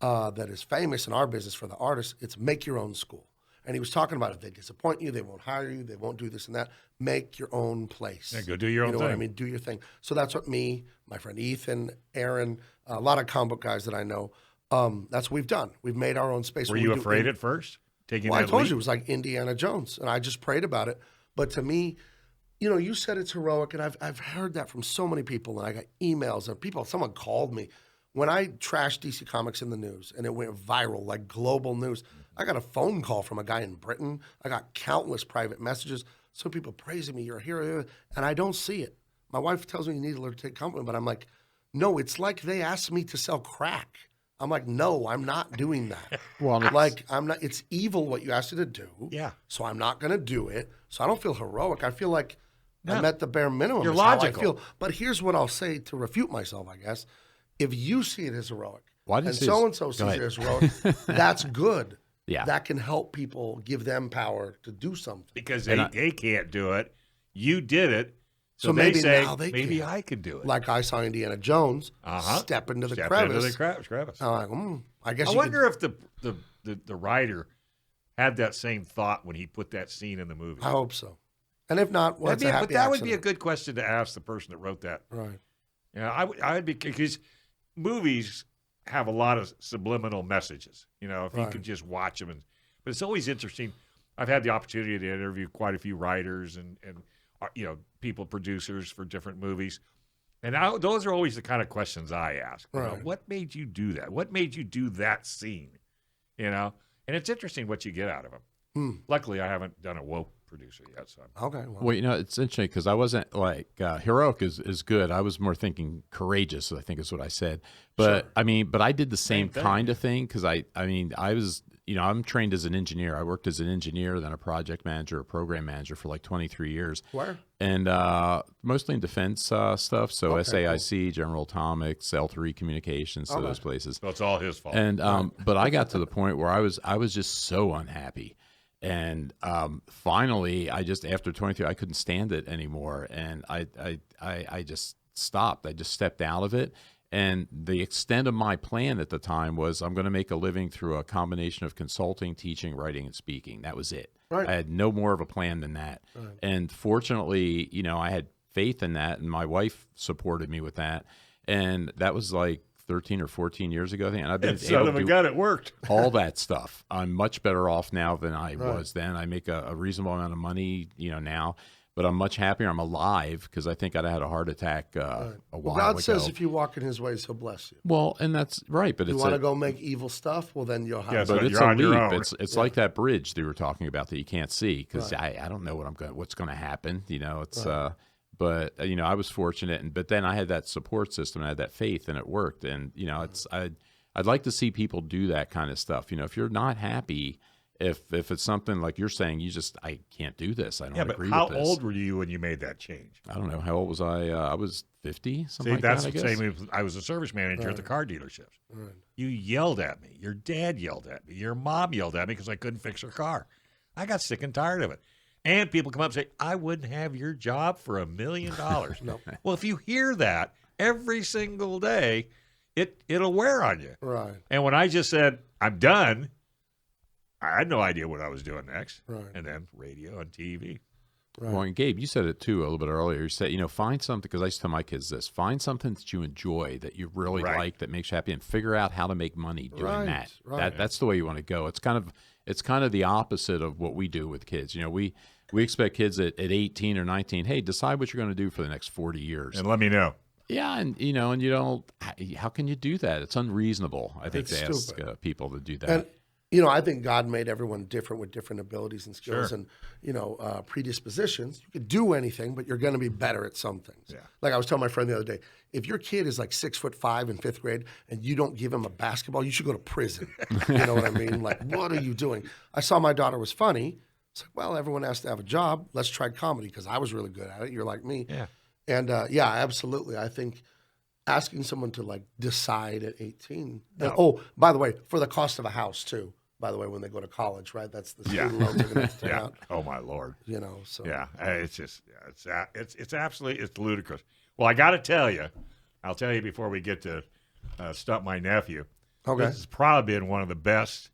D: that is famous in our business for the artists. It's make your own school. And he was talking about if they disappoint you, they won't hire you, they won't do this and that. Make your own place.
A: Yeah, go do your own
D: thing.
A: thing.
D: What I mean? Do your thing. So that's what me, my friend Ethan, Aaron, a lot of comic book guys that I know, that's what we've done. We've made our own space.
A: Were you afraid at first?
D: Well, I told you it was like Indiana Jones, and I just prayed about it. But to me, you said it's heroic, and I've heard that from so many people, and I got emails and someone called me. When I trashed DC Comics in the news, and it went viral, like global news, I got a phone call from a guy in Britain. I got countless private messages. Some people praising me, you're a hero, and I don't see it. My wife tells me you need to learn to take compliment, but I'm like, no, it's like they asked me to sell crack. I'm like, no, I'm not doing that.
C: Well,
D: I'm not. It's evil what you asked me to do.
A: Yeah.
D: So I'm not going to do it. So I don't feel heroic. I feel like
A: No.
D: I met the bare minimum.
A: You're
D: is how
A: logical.
D: I feel. But here's what I'll say to refute myself, I guess. If you see it as heroic,
C: Why do you
D: and
C: see
D: so-and-so
C: Go
D: sees
C: ahead.
D: it as heroic, that's good.
C: Yeah.
D: That can help people, give them power to do something.
A: Because they can't do it. You did it. So they
D: maybe
A: say,
D: now they
A: maybe
D: can.
A: I could do it.
D: Like I saw Indiana Jones step into the crevice.
A: crevice.
D: I'm like, I guess
A: I
D: you
A: wonder if the writer had that same thought when he put that scene in the movie.
D: I hope so. And if not, well, it's a happy
A: but that would be a
D: accident.
A: good question to ask the person that wrote that.
D: Right.
A: Yeah, I would be, because movies have a lot of subliminal messages. If you
D: Right.
A: could just watch them, but it's always interesting. I've had the opportunity to interview quite a few writers and people, producers for different movies, and those are always the kind of questions I ask.
D: Right.
A: What made you do that? What made you do that scene? And it's interesting what you get out of them. Luckily, I haven't done a woke producer yet, so
D: Okay.
C: Well, it's interesting because I wasn't like heroic is good. I was more thinking courageous, I think is what I said. But
D: Sure.
C: But I did the same
A: thing,
C: kind of thing because I was, I'm trained as an engineer. I worked as an engineer, then a project manager, a program manager for like 23 years.
D: Where?
C: And mostly in defense stuff. So
D: Okay,
C: SAIC, General Atomics, L3 Communications, so those places.
A: it's all his fault.
C: And but I got to the point where I was just so unhappy. And finally, I just, after 23, I couldn't stand it anymore, and I just stopped. I just stepped out of it. And the extent of my plan at the time was I'm going to make a living through a combination of consulting, teaching, writing, and speaking. That was it.
D: Right.
C: I had no more of a plan than that.
D: Right.
C: And fortunately, I had faith in that, and my wife supported me with that. And that was like 13 or 14 years ago, I think. And I've been
A: Son
C: able
A: of
C: to
A: a
C: do
A: gun, it worked.
C: all that stuff. I'm much better off now than I was then. I make a reasonable amount of money, now, but I'm much happier. I'm alive because I think I'd had a heart attack a while
D: God
C: ago.
D: says if you walk in his ways, he'll bless you.
C: Well, and that's right, but
D: You
C: it's
D: want to go make evil stuff? Well, then you'll have
A: Yeah,
C: but
A: but
C: it's
A: you're
C: a
A: on your
C: leap.
A: own.
C: It's like that bridge that you were talking about that you can't see because I don't know what's going to happen. It's but I was fortunate, but then I had that support system, I had that faith, and it worked. And I'd like to see people do that kind of stuff. If you're not happy, if it's something like you're saying, I can't do this. I don't
A: Yeah, but
C: agree
A: how
C: with this.
A: old were you when you made that change?
C: I don't know. How old was I? I was 50, something
A: See,
C: like
A: that's
C: that,
A: the
C: I guess.
A: same as I was a service manager at the car dealerships. You yelled at me. Your dad yelled at me. Your mom yelled at me because I couldn't fix her car. I got sick and tired of it. And people come up and say, I wouldn't have your job for $1 million.
D: No.
A: Well, if you hear that every single day, it'll wear on you.
D: Right.
A: And when I just said, I'm done, I had no idea what I was doing next.
D: Right.
A: And then radio and TV.
D: Right.
C: Well, and Gabe, you said it too a little bit earlier. You said, find something, because I used to tell my kids this, find something that you enjoy, that you really like, that makes you happy, and figure out how to make money doing that.
D: Right.
C: That's the way you want to go. It's kind of the opposite of what we do with kids. We expect kids at 18 or 19, hey, decide what you're going to do for the next 40 years.
A: And let me know.
C: Yeah, and and you don't. How can you do that? It's unreasonable, I think,
D: It's
C: to ask
D: stupid.
C: people to do that.
D: And I think God made everyone different with different abilities and skills and predispositions. You could do anything, but you're going to be better at some things.
A: Yeah.
D: Like I was telling my friend the other day, if your kid is like 6'5" in 5th grade and you don't give him a basketball, you should go to prison. You know what I mean? Like, what are you doing? I saw my daughter was funny. It's like, well, everyone has to have a job. Let's try comedy because I was really good at it. You're like me.
A: Yeah.
D: And yeah, absolutely. I think asking someone to like decide at 18.
A: No.
D: And, oh, by the way, for the cost of a house too. By the way, when they go to college, right? That's the student loans they're going to have to take out.
A: Oh my Lord.
D: So
A: Yeah. It's just it's absolutely ludicrous. Well, I got to tell you, I'll tell you before we get to Stump My Nephew.
D: Okay.
A: This has probably been one of the best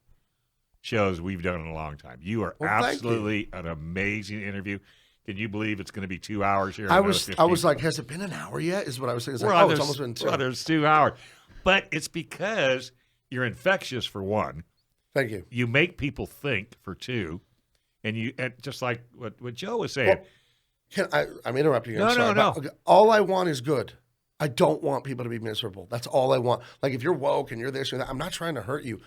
A: shows we've done in a long time. You are
D: Well, thank you.
A: absolutely an amazing interview. Can you believe it's going to be 2 hours here?
D: I was like, has it been an hour yet? Is what I was saying. It's like, it's almost been 2.
A: There's 2 hours. But it's because you're infectious for one.
D: Thank you.
A: You make people think for two. And just like what Joe was saying.
D: Well, I'm interrupting you.
A: No,
D: I'm sorry,
A: no.
D: but, okay, all I want is good. I don't want people to be miserable. That's all I want. Like if you're woke and you're this or that, I'm not trying to hurt you.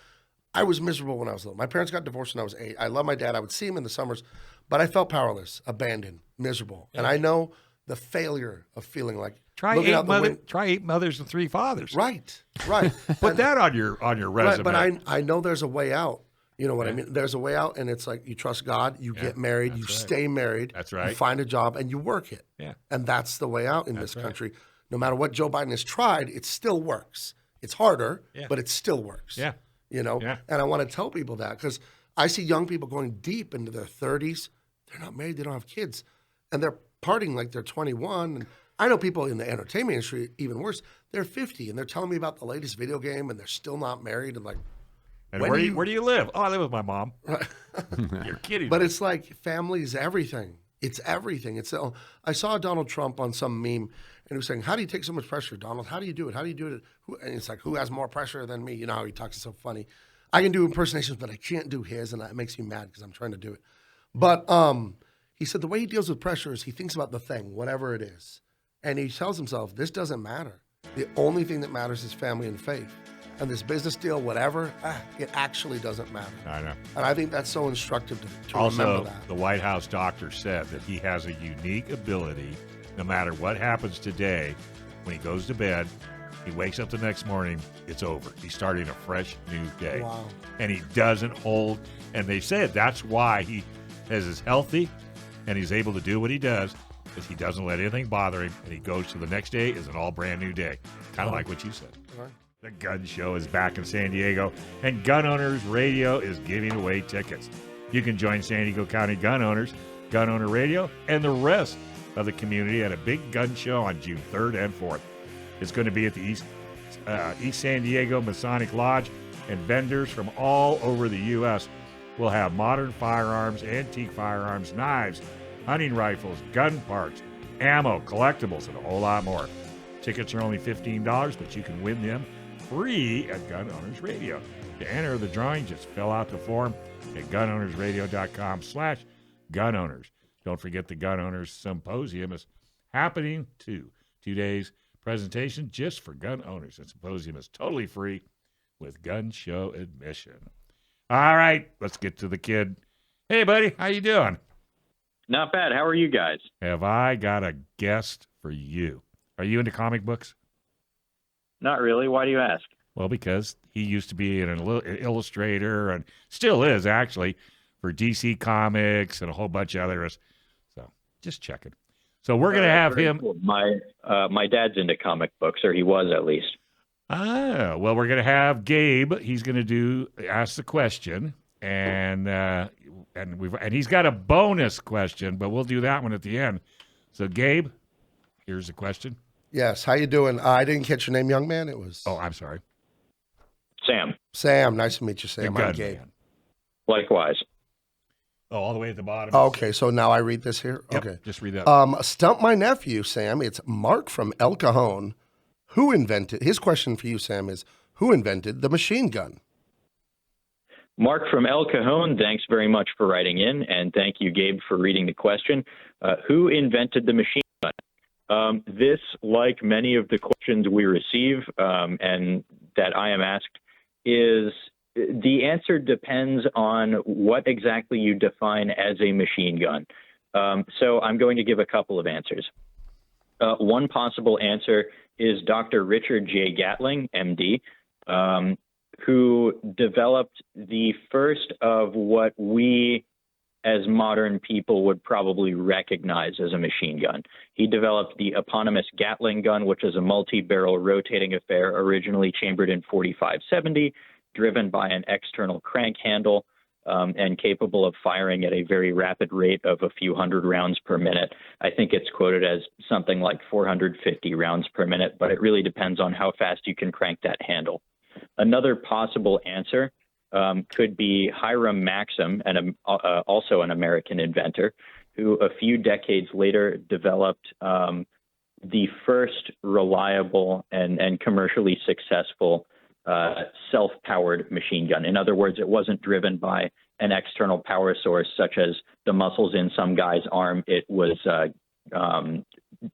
D: I was miserable when I was little. My parents got divorced when I was 8. I love my dad. I would see him in the summers, but I felt powerless, abandoned, miserable. Yeah. And I know the failure of feeling like
A: try 8 mothers and 3 fathers.
D: Right.
A: Put that on your resume.
D: Right, but I know there's a way out. You know what I mean? There's a way out, and it's like you trust God, you get married, you stay married.
A: That's right.
D: You find a job, and you work it.
A: Yeah.
D: And that's the way out in this country. No matter what Joe Biden has tried, it still works. It's harder, but it still works.
A: Yeah.
D: And I want to tell people that because I see young people going deep into their 30s. They're not married, they don't have kids, and they're partying like they're 21. And I know people in the entertainment industry, even worse, they're 50, and they're telling me about the latest video game, and they're still not married. And like,
A: and where do you live? Oh, I live with my mom. You're kidding.
D: But it's like family is everything. It's everything. I saw Donald Trump on some meme, and he was saying, how do you take so much pressure, Donald? How do you do it? How do you do it? And it's like, who has more pressure than me? You know how he talks so funny. I can do impersonations, but I can't do his, and that makes me mad because I'm trying to do it. But he said the way he deals with pressure is he thinks about the thing, whatever it is. And he tells himself, this doesn't matter. The only thing that matters is family and faith. And this business deal, whatever, it actually doesn't matter.
A: I know.
D: And I think that's so instructive to
A: also,
D: remember that.
A: The White House doctor said that he has a unique ability, no matter what happens today, when he goes to bed, he wakes up the next morning, it's over. He's starting a fresh new day.
D: Wow.
A: And he doesn't hold, and they said that's why he is healthy and he's able to do what he does, is he doesn't let anything bother him, and he goes to the next day as an all brand new day. Kind of like what you said.
D: Right.
A: The Gun Show is back in San Diego, and Gun Owners Radio is giving away tickets. You can join San Diego County gun owners, Gun Owner Radio, and the rest of the community at a big gun show on June 3rd and 4th. It's going to be at the East San Diego Masonic Lodge, and vendors from all over the U.S. will have modern firearms, antique firearms, knives, hunting rifles, gun parts, ammo, collectibles, and a whole lot more. Tickets are only $15, but you can win them free at Gun Owners Radio. To enter the drawing, just fill out the form at gunownersradio.com/gunowners. Don't forget the Gun Owners Symposium is happening too. 2 days presentation just for gun owners. The symposium is totally free with gun show admission. All right, let's get to the kid. Hey, buddy, how you doing?
E: Not bad. How are you guys?
A: Have I got a guest for you? Are you into comic books?
E: Not really. Why do you ask?
A: Well, because he used to be an illustrator and still is, actually, for DC Comics and a whole bunch of others. So just checking. So we're going to have him.
E: Cool. My dad's into comic books, or he was at least.
A: Ah, well, we're going to have Gabe. He's going to ask the question, and and he's got a bonus question, but we'll do that one at the end. So, Gabe, here's the question.
D: Yes, how you doing? I didn't catch your name, young man. It was...
A: Oh, I'm sorry.
E: Sam,
D: Sam. Nice to meet you, Sam.
A: Good
D: I'm Gabe.
A: man.
E: likewise.
A: Oh, all the way at the bottom.
D: Okay, so now I read this here?
A: Yep,
D: Okay.
A: just read that.
D: Stump my nephew, Sam. It's Mark from El Cajon. His question for you, Sam, is who invented the machine gun?
E: Mark from El Cajon, thanks very much for writing in, and thank you, Gabe, for reading the question. Who invented the machine gun? This, like many of the questions we receive and that I am asked, is the answer depends on what exactly you define as a machine gun. So I'm going to give a couple of answers. One possible answer is Dr. Richard J. Gatling, MD, who developed the first of what we as modern people would probably recognize as a machine gun. He developed the eponymous Gatling gun, which is a multi-barrel rotating affair originally chambered in .45-70, driven by an external crank handle, and capable of firing at a very rapid rate of a few hundred rounds per minute. I think it's quoted as something like 450 rounds per minute, but it really depends on how fast you can crank that handle. Another possible answer could be Hiram Maxim, also an American inventor, who a few decades later developed the first reliable and commercially successful self-powered machine gun. In other words, it wasn't driven by an external power source such as the muscles in some guy's arm. It was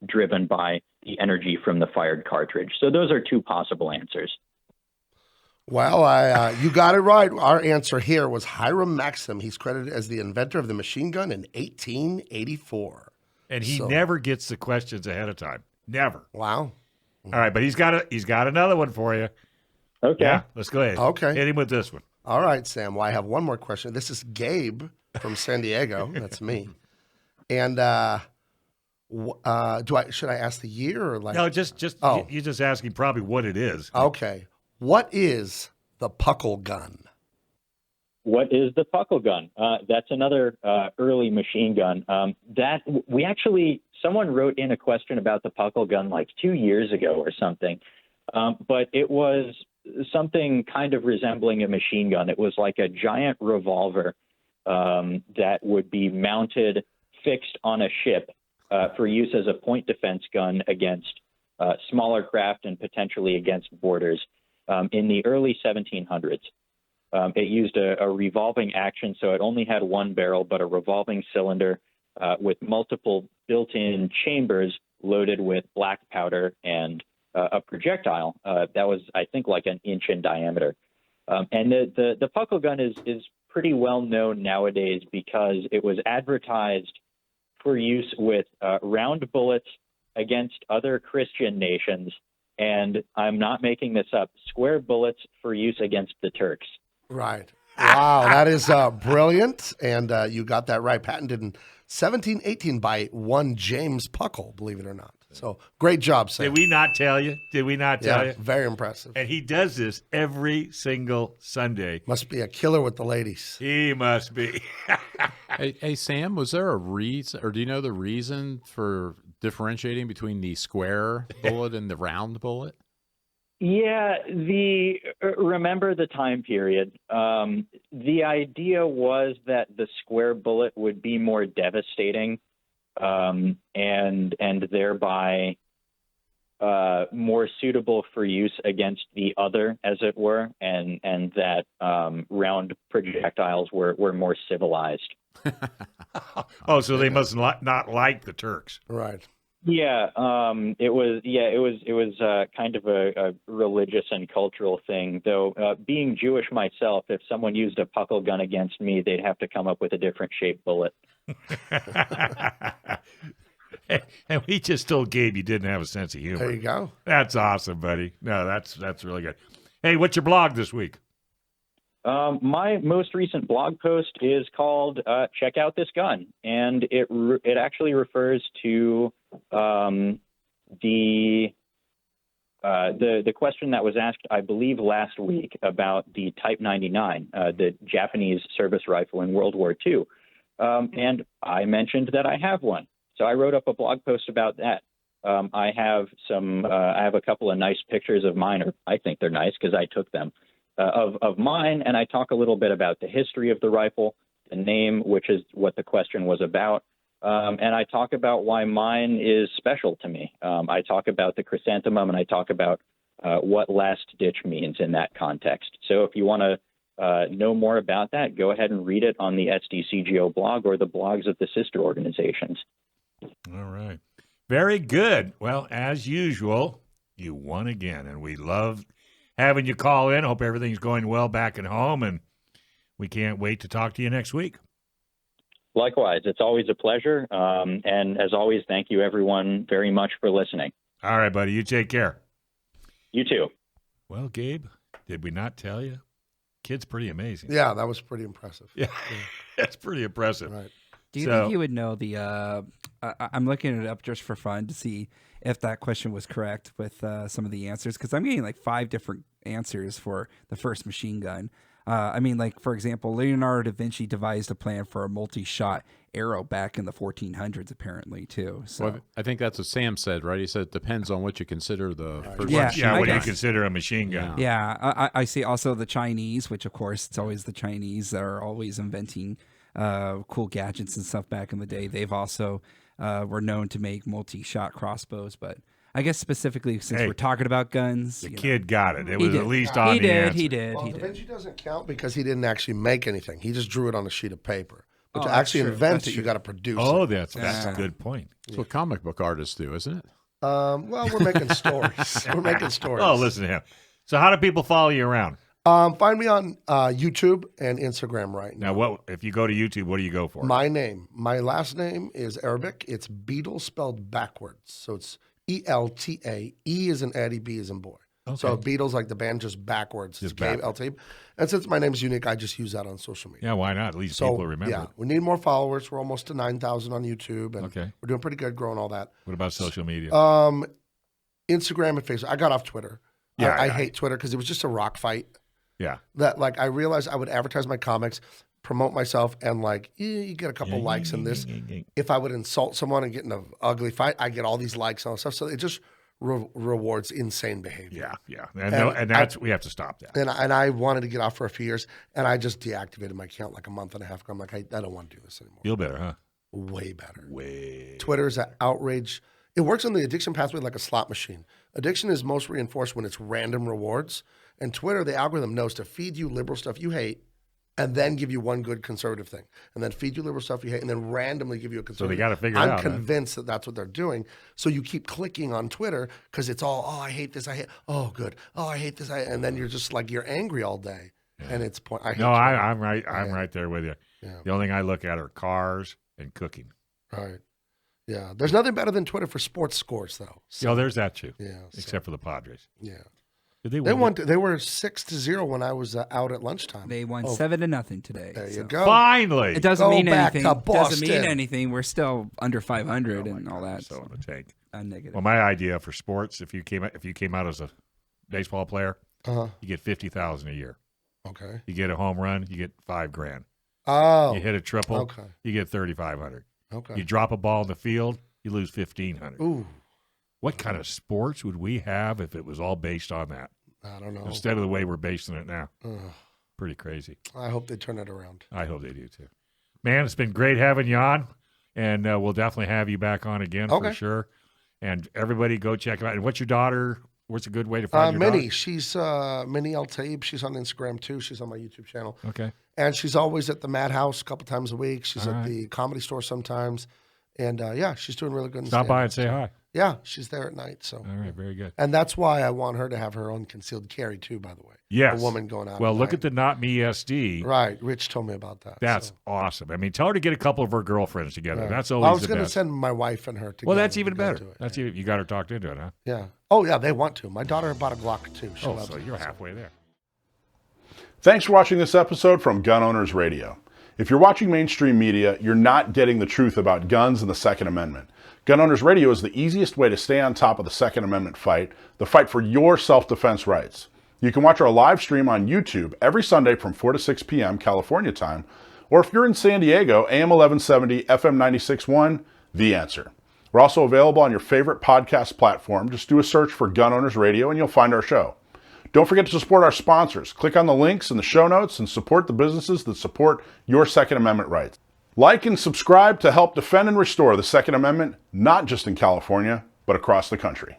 E: driven by the energy from the fired cartridge. So those are two possible answers.
D: Well, you got it right. Our answer here was Hiram Maxim. He's credited as the inventor of the machine gun in 1884.
A: And he never gets the questions ahead of time. Never.
D: Wow.
A: All right, but he's got another one for you.
E: Okay.
A: Yeah, let's go ahead.
D: Okay.
A: Hit him with this one.
D: All right, Sam. Well, I have one more question. This is Gabe from San Diego. That's me. And should I ask the year or like?
A: No, you're just asking probably what it is.
D: Okay. What is the puckle gun?
E: What is the puckle gun? That's another early machine gun. Someone wrote in a question about the puckle gun like 2 years ago or something, but it was something kind of resembling a machine gun. It was like a giant revolver that would be mounted, fixed on a ship for use as a point defense gun against smaller craft and potentially against boarders in the early 1700s. It used a revolving action, so it only had one barrel, but a revolving cylinder with multiple built-in chambers loaded with black powder and a projectile that was, I think, like an inch in diameter. And the puckle gun is pretty well known nowadays because it was advertised for use with round bullets against other Christian nations, and I'm not making this up, square bullets for use against the Turks.
D: Right. Wow, that is brilliant, and you got that right. Patented in 1718 by one James Puckle, believe it or not. So great job, Sam.
A: Did we not tell you?
D: Yeah, very impressive.
A: And he does this every single Sunday.
D: Must be a killer with the ladies.
A: He must be.
C: Hey, Sam, was there a reason, or do you know the reason for differentiating between the square bullet and the round bullet?
E: Yeah, remember the time period. The idea was that the square bullet would be more devastating, and thereby more suitable for use against the other, as it were, and that round projectiles were more civilized.
A: Oh, so they must not like the Turks,
D: right?
E: Yeah, it was kind of a religious and cultural thing. Though being Jewish myself, if someone used a puckle gun against me, they'd have to come up with a different shaped bullet.
A: And we just told Gabe you didn't have a sense of humor.
D: There you go.
A: That's awesome, buddy. No, that's really good. Hey, what's your blog this week?
E: My most recent blog post is called "Check Out This Gun," and it actually refers to the The question that was asked, I believe, last week about the Type 99, the Japanese service rifle in World War II. And I mentioned that I have one. So I wrote up a blog post about that. I have a couple of nice pictures of mine, or I think they're nice because I took them, of mine. And I talk a little bit about the history of the rifle, the name, which is what the question was about. And I talk about why mine is special to me. I talk about the chrysanthemum, and I talk about what last ditch means in that context. So if you want to know more about that, go ahead and read it on the SDCGO blog or the blogs of the sister organizations.
A: All right. Very good. Well, as usual, you won again, and we love having you call in. Hope everything's going well back at home, and we can't wait to talk to you next week.
E: Likewise, it's always a pleasure. And as always, thank you, everyone, very much for listening.
A: All right, buddy. You take care.
E: You too.
A: Well, Gabe, did we not tell you? Kid's pretty amazing.
D: Yeah, that was pretty impressive.
A: Yeah, that's pretty impressive.
D: Right.
F: Do you think you would know the I'm looking it up just for fun to see if that question was correct with some of the answers, because I'm getting like 5 different answers for the first machine gun. I mean, like, for example, Leonardo da Vinci devised a plan for a multi-shot arrow back in the 1400s, apparently, too. So
C: well, I think that's what Sam said, right? He said it depends on what you consider the first
F: Yeah,
A: Yeah, what do you
F: guess.
A: consider a machine gun?
F: Yeah, I see also the Chinese, which, of course, it's always the Chinese that are always inventing cool gadgets and stuff back in the day. They've also were known to make multi-shot crossbows, but I guess specifically since we're talking about guns.
A: The kid got it. It
F: He
A: was
F: did.
A: at least on
F: He
A: the
F: did.
A: answer.
F: He did.
D: Well,
F: He
D: Da
F: did.
D: Vinci doesn't count because he didn't actually make anything. He just drew it on a sheet of paper. But
F: Oh,
D: to
F: that's
D: actually
F: true.
D: invent
F: That's
D: it, you
F: true.
D: got to produce
A: Oh,
D: it.
A: that's a good point.
C: That's what comic book artists do, isn't it?
D: Well, we're making stories. We're making stories.
A: Oh, listen to him. So how do people follow you around?
D: Find me on YouTube and Instagram right now.
A: Now, what if you go to YouTube, what do you go for?
D: My last name is Arabic. It's Beetle spelled backwards. So it's E-L-T-A. E is in Eddie, B is in boy.
A: Okay.
D: So Beatles, like the band, just backwards.
A: Just
D: It's Gabe
A: backwards.
D: Eltaeb. And since my name's unique, I just use that on social media.
A: Yeah, why not? At least
D: So,
A: people remember
D: yeah,
A: it.
D: we need more followers. We're almost to 9,000 on YouTube, and
A: Okay.
D: we're doing pretty good growing all that.
A: What about social media?
D: Instagram and Facebook. I got off Twitter.
A: Yeah,
D: I
A: yeah.
D: hate Twitter because it was just a rock fight.
A: Yeah.
D: That, like, I realized I would advertise my comics, promote myself, and, like, you get a couple likes in this. If I would insult someone and get in an ugly fight, I get all these likes and all that stuff. So it just rewards insane behavior.
A: Yeah. And that's we have to stop that.
D: And I wanted to get off for a few years, and I just deactivated my account like a month and a half ago. I'm like, I don't want to do this anymore.
A: Feel better, huh?
D: Way better.
A: Way.
D: Twitter is an outrage. It works on the addiction pathway like a slot machine. Addiction is most reinforced when it's random rewards. And Twitter, the algorithm knows to feed you liberal stuff you hate and then give you one good conservative thing. And then feed you liberal stuff you hate and then randomly give you a conservative.
A: gotta figure it
D: I'm
A: out, huh?
D: convinced that that's what they're doing. So you keep clicking on Twitter because it's all, I hate this, I hate, oh, good. Oh, I hate this, and then you're just like, you're angry all day. And it's I hate
A: No,
D: Twitter.
A: I'm right. I'm right there with you.
D: Yeah.
A: The only thing I look at are cars and cooking.
D: Right. Yeah. There's nothing better than Twitter for sports scores, though. So,
A: There's that too.
D: yeah.
A: Except for the Padres.
D: Yeah.
A: Did
D: They
A: win?
D: won. They were 6-0 when I was out at lunchtime.
F: They won
D: Oh,
F: 7-0 today.
D: There you
F: so.
D: go.
A: Finally.
F: It doesn't
D: Go
F: mean
D: back
F: anything.
D: to
F: Doesn't mean
D: Boston.
F: anything. We're still under 500
A: Oh, my
F: and all
A: God,
F: that.
A: So in the tank.
F: Negative.
A: Well, my idea for sports, if you came out as a baseball player,
D: Uh-huh.
A: you get $50,000 a year.
D: Okay.
A: You get a home run, you get $5,000.
D: Oh.
A: You hit a triple,
D: Okay.
A: you get $3,500.
D: Okay.
A: You drop a ball in the field, you lose $1,500.
D: Ooh.
A: What kind of sports would we have if it was all based on that
D: I don't know.
A: instead of the way we're basing it now?
D: Ugh.
A: Pretty crazy.
D: I hope they turn it around.
A: I hope they do too. Man, it's been great having you on, and we'll definitely have you back on again
D: Okay.
A: for sure. And everybody go check them out. And what's your daughter? What's a good way to find your
D: Minnie.
A: daughter?
D: She's Minnie Eltaeb. She's on Instagram too. She's on my YouTube channel.
A: Okay.
D: And she's always at the Madhouse a couple times a week. She's
A: All
D: at
A: right.
D: the Comedy Store sometimes. And yeah, she's doing really good. in
A: Stop by and
D: stand-up.
A: say hi.
D: Yeah, she's there at night. So.
A: All right, very good.
D: And that's why I want her to have her own concealed carry too, by the way.
A: Yes.
D: A woman going out.
A: Well, look
D: night.
A: at the Not Me SD.
D: Right. Rich told me about that.
A: That's
D: so.
A: awesome. I mean, tell her to get a couple of her girlfriends together.
D: Right.
A: That's
D: I
A: always
D: was
A: the
D: going to
A: best.
D: send my wife and her together.
A: Well, that's
D: to
A: even
D: go
A: better.
D: do it.
A: That's even, you got her talked into it, huh?
D: Yeah. Oh, yeah, they want to. My daughter bought a Glock too. She
A: Oh,
D: loves
A: so
D: it.
A: you're halfway there.
G: Thanks for watching this episode from Gun Owners Radio. If you're watching mainstream media, you're not getting the truth about guns and the Second Amendment. Gun Owners Radio is the easiest way to stay on top of the Second Amendment fight, the fight for your self-defense rights. You can watch our live stream on YouTube every Sunday from 4 to 6 p.m. California time, or if you're in San Diego, AM 1170, FM 96.1, The Answer. We're also available on your favorite podcast platform. Just do a search for Gun Owners Radio and you'll find our show. Don't forget to support our sponsors. Click on the links in the show notes and support the businesses that support your Second Amendment rights. Like and subscribe to help defend and restore the Second Amendment, not just in California, but across the country.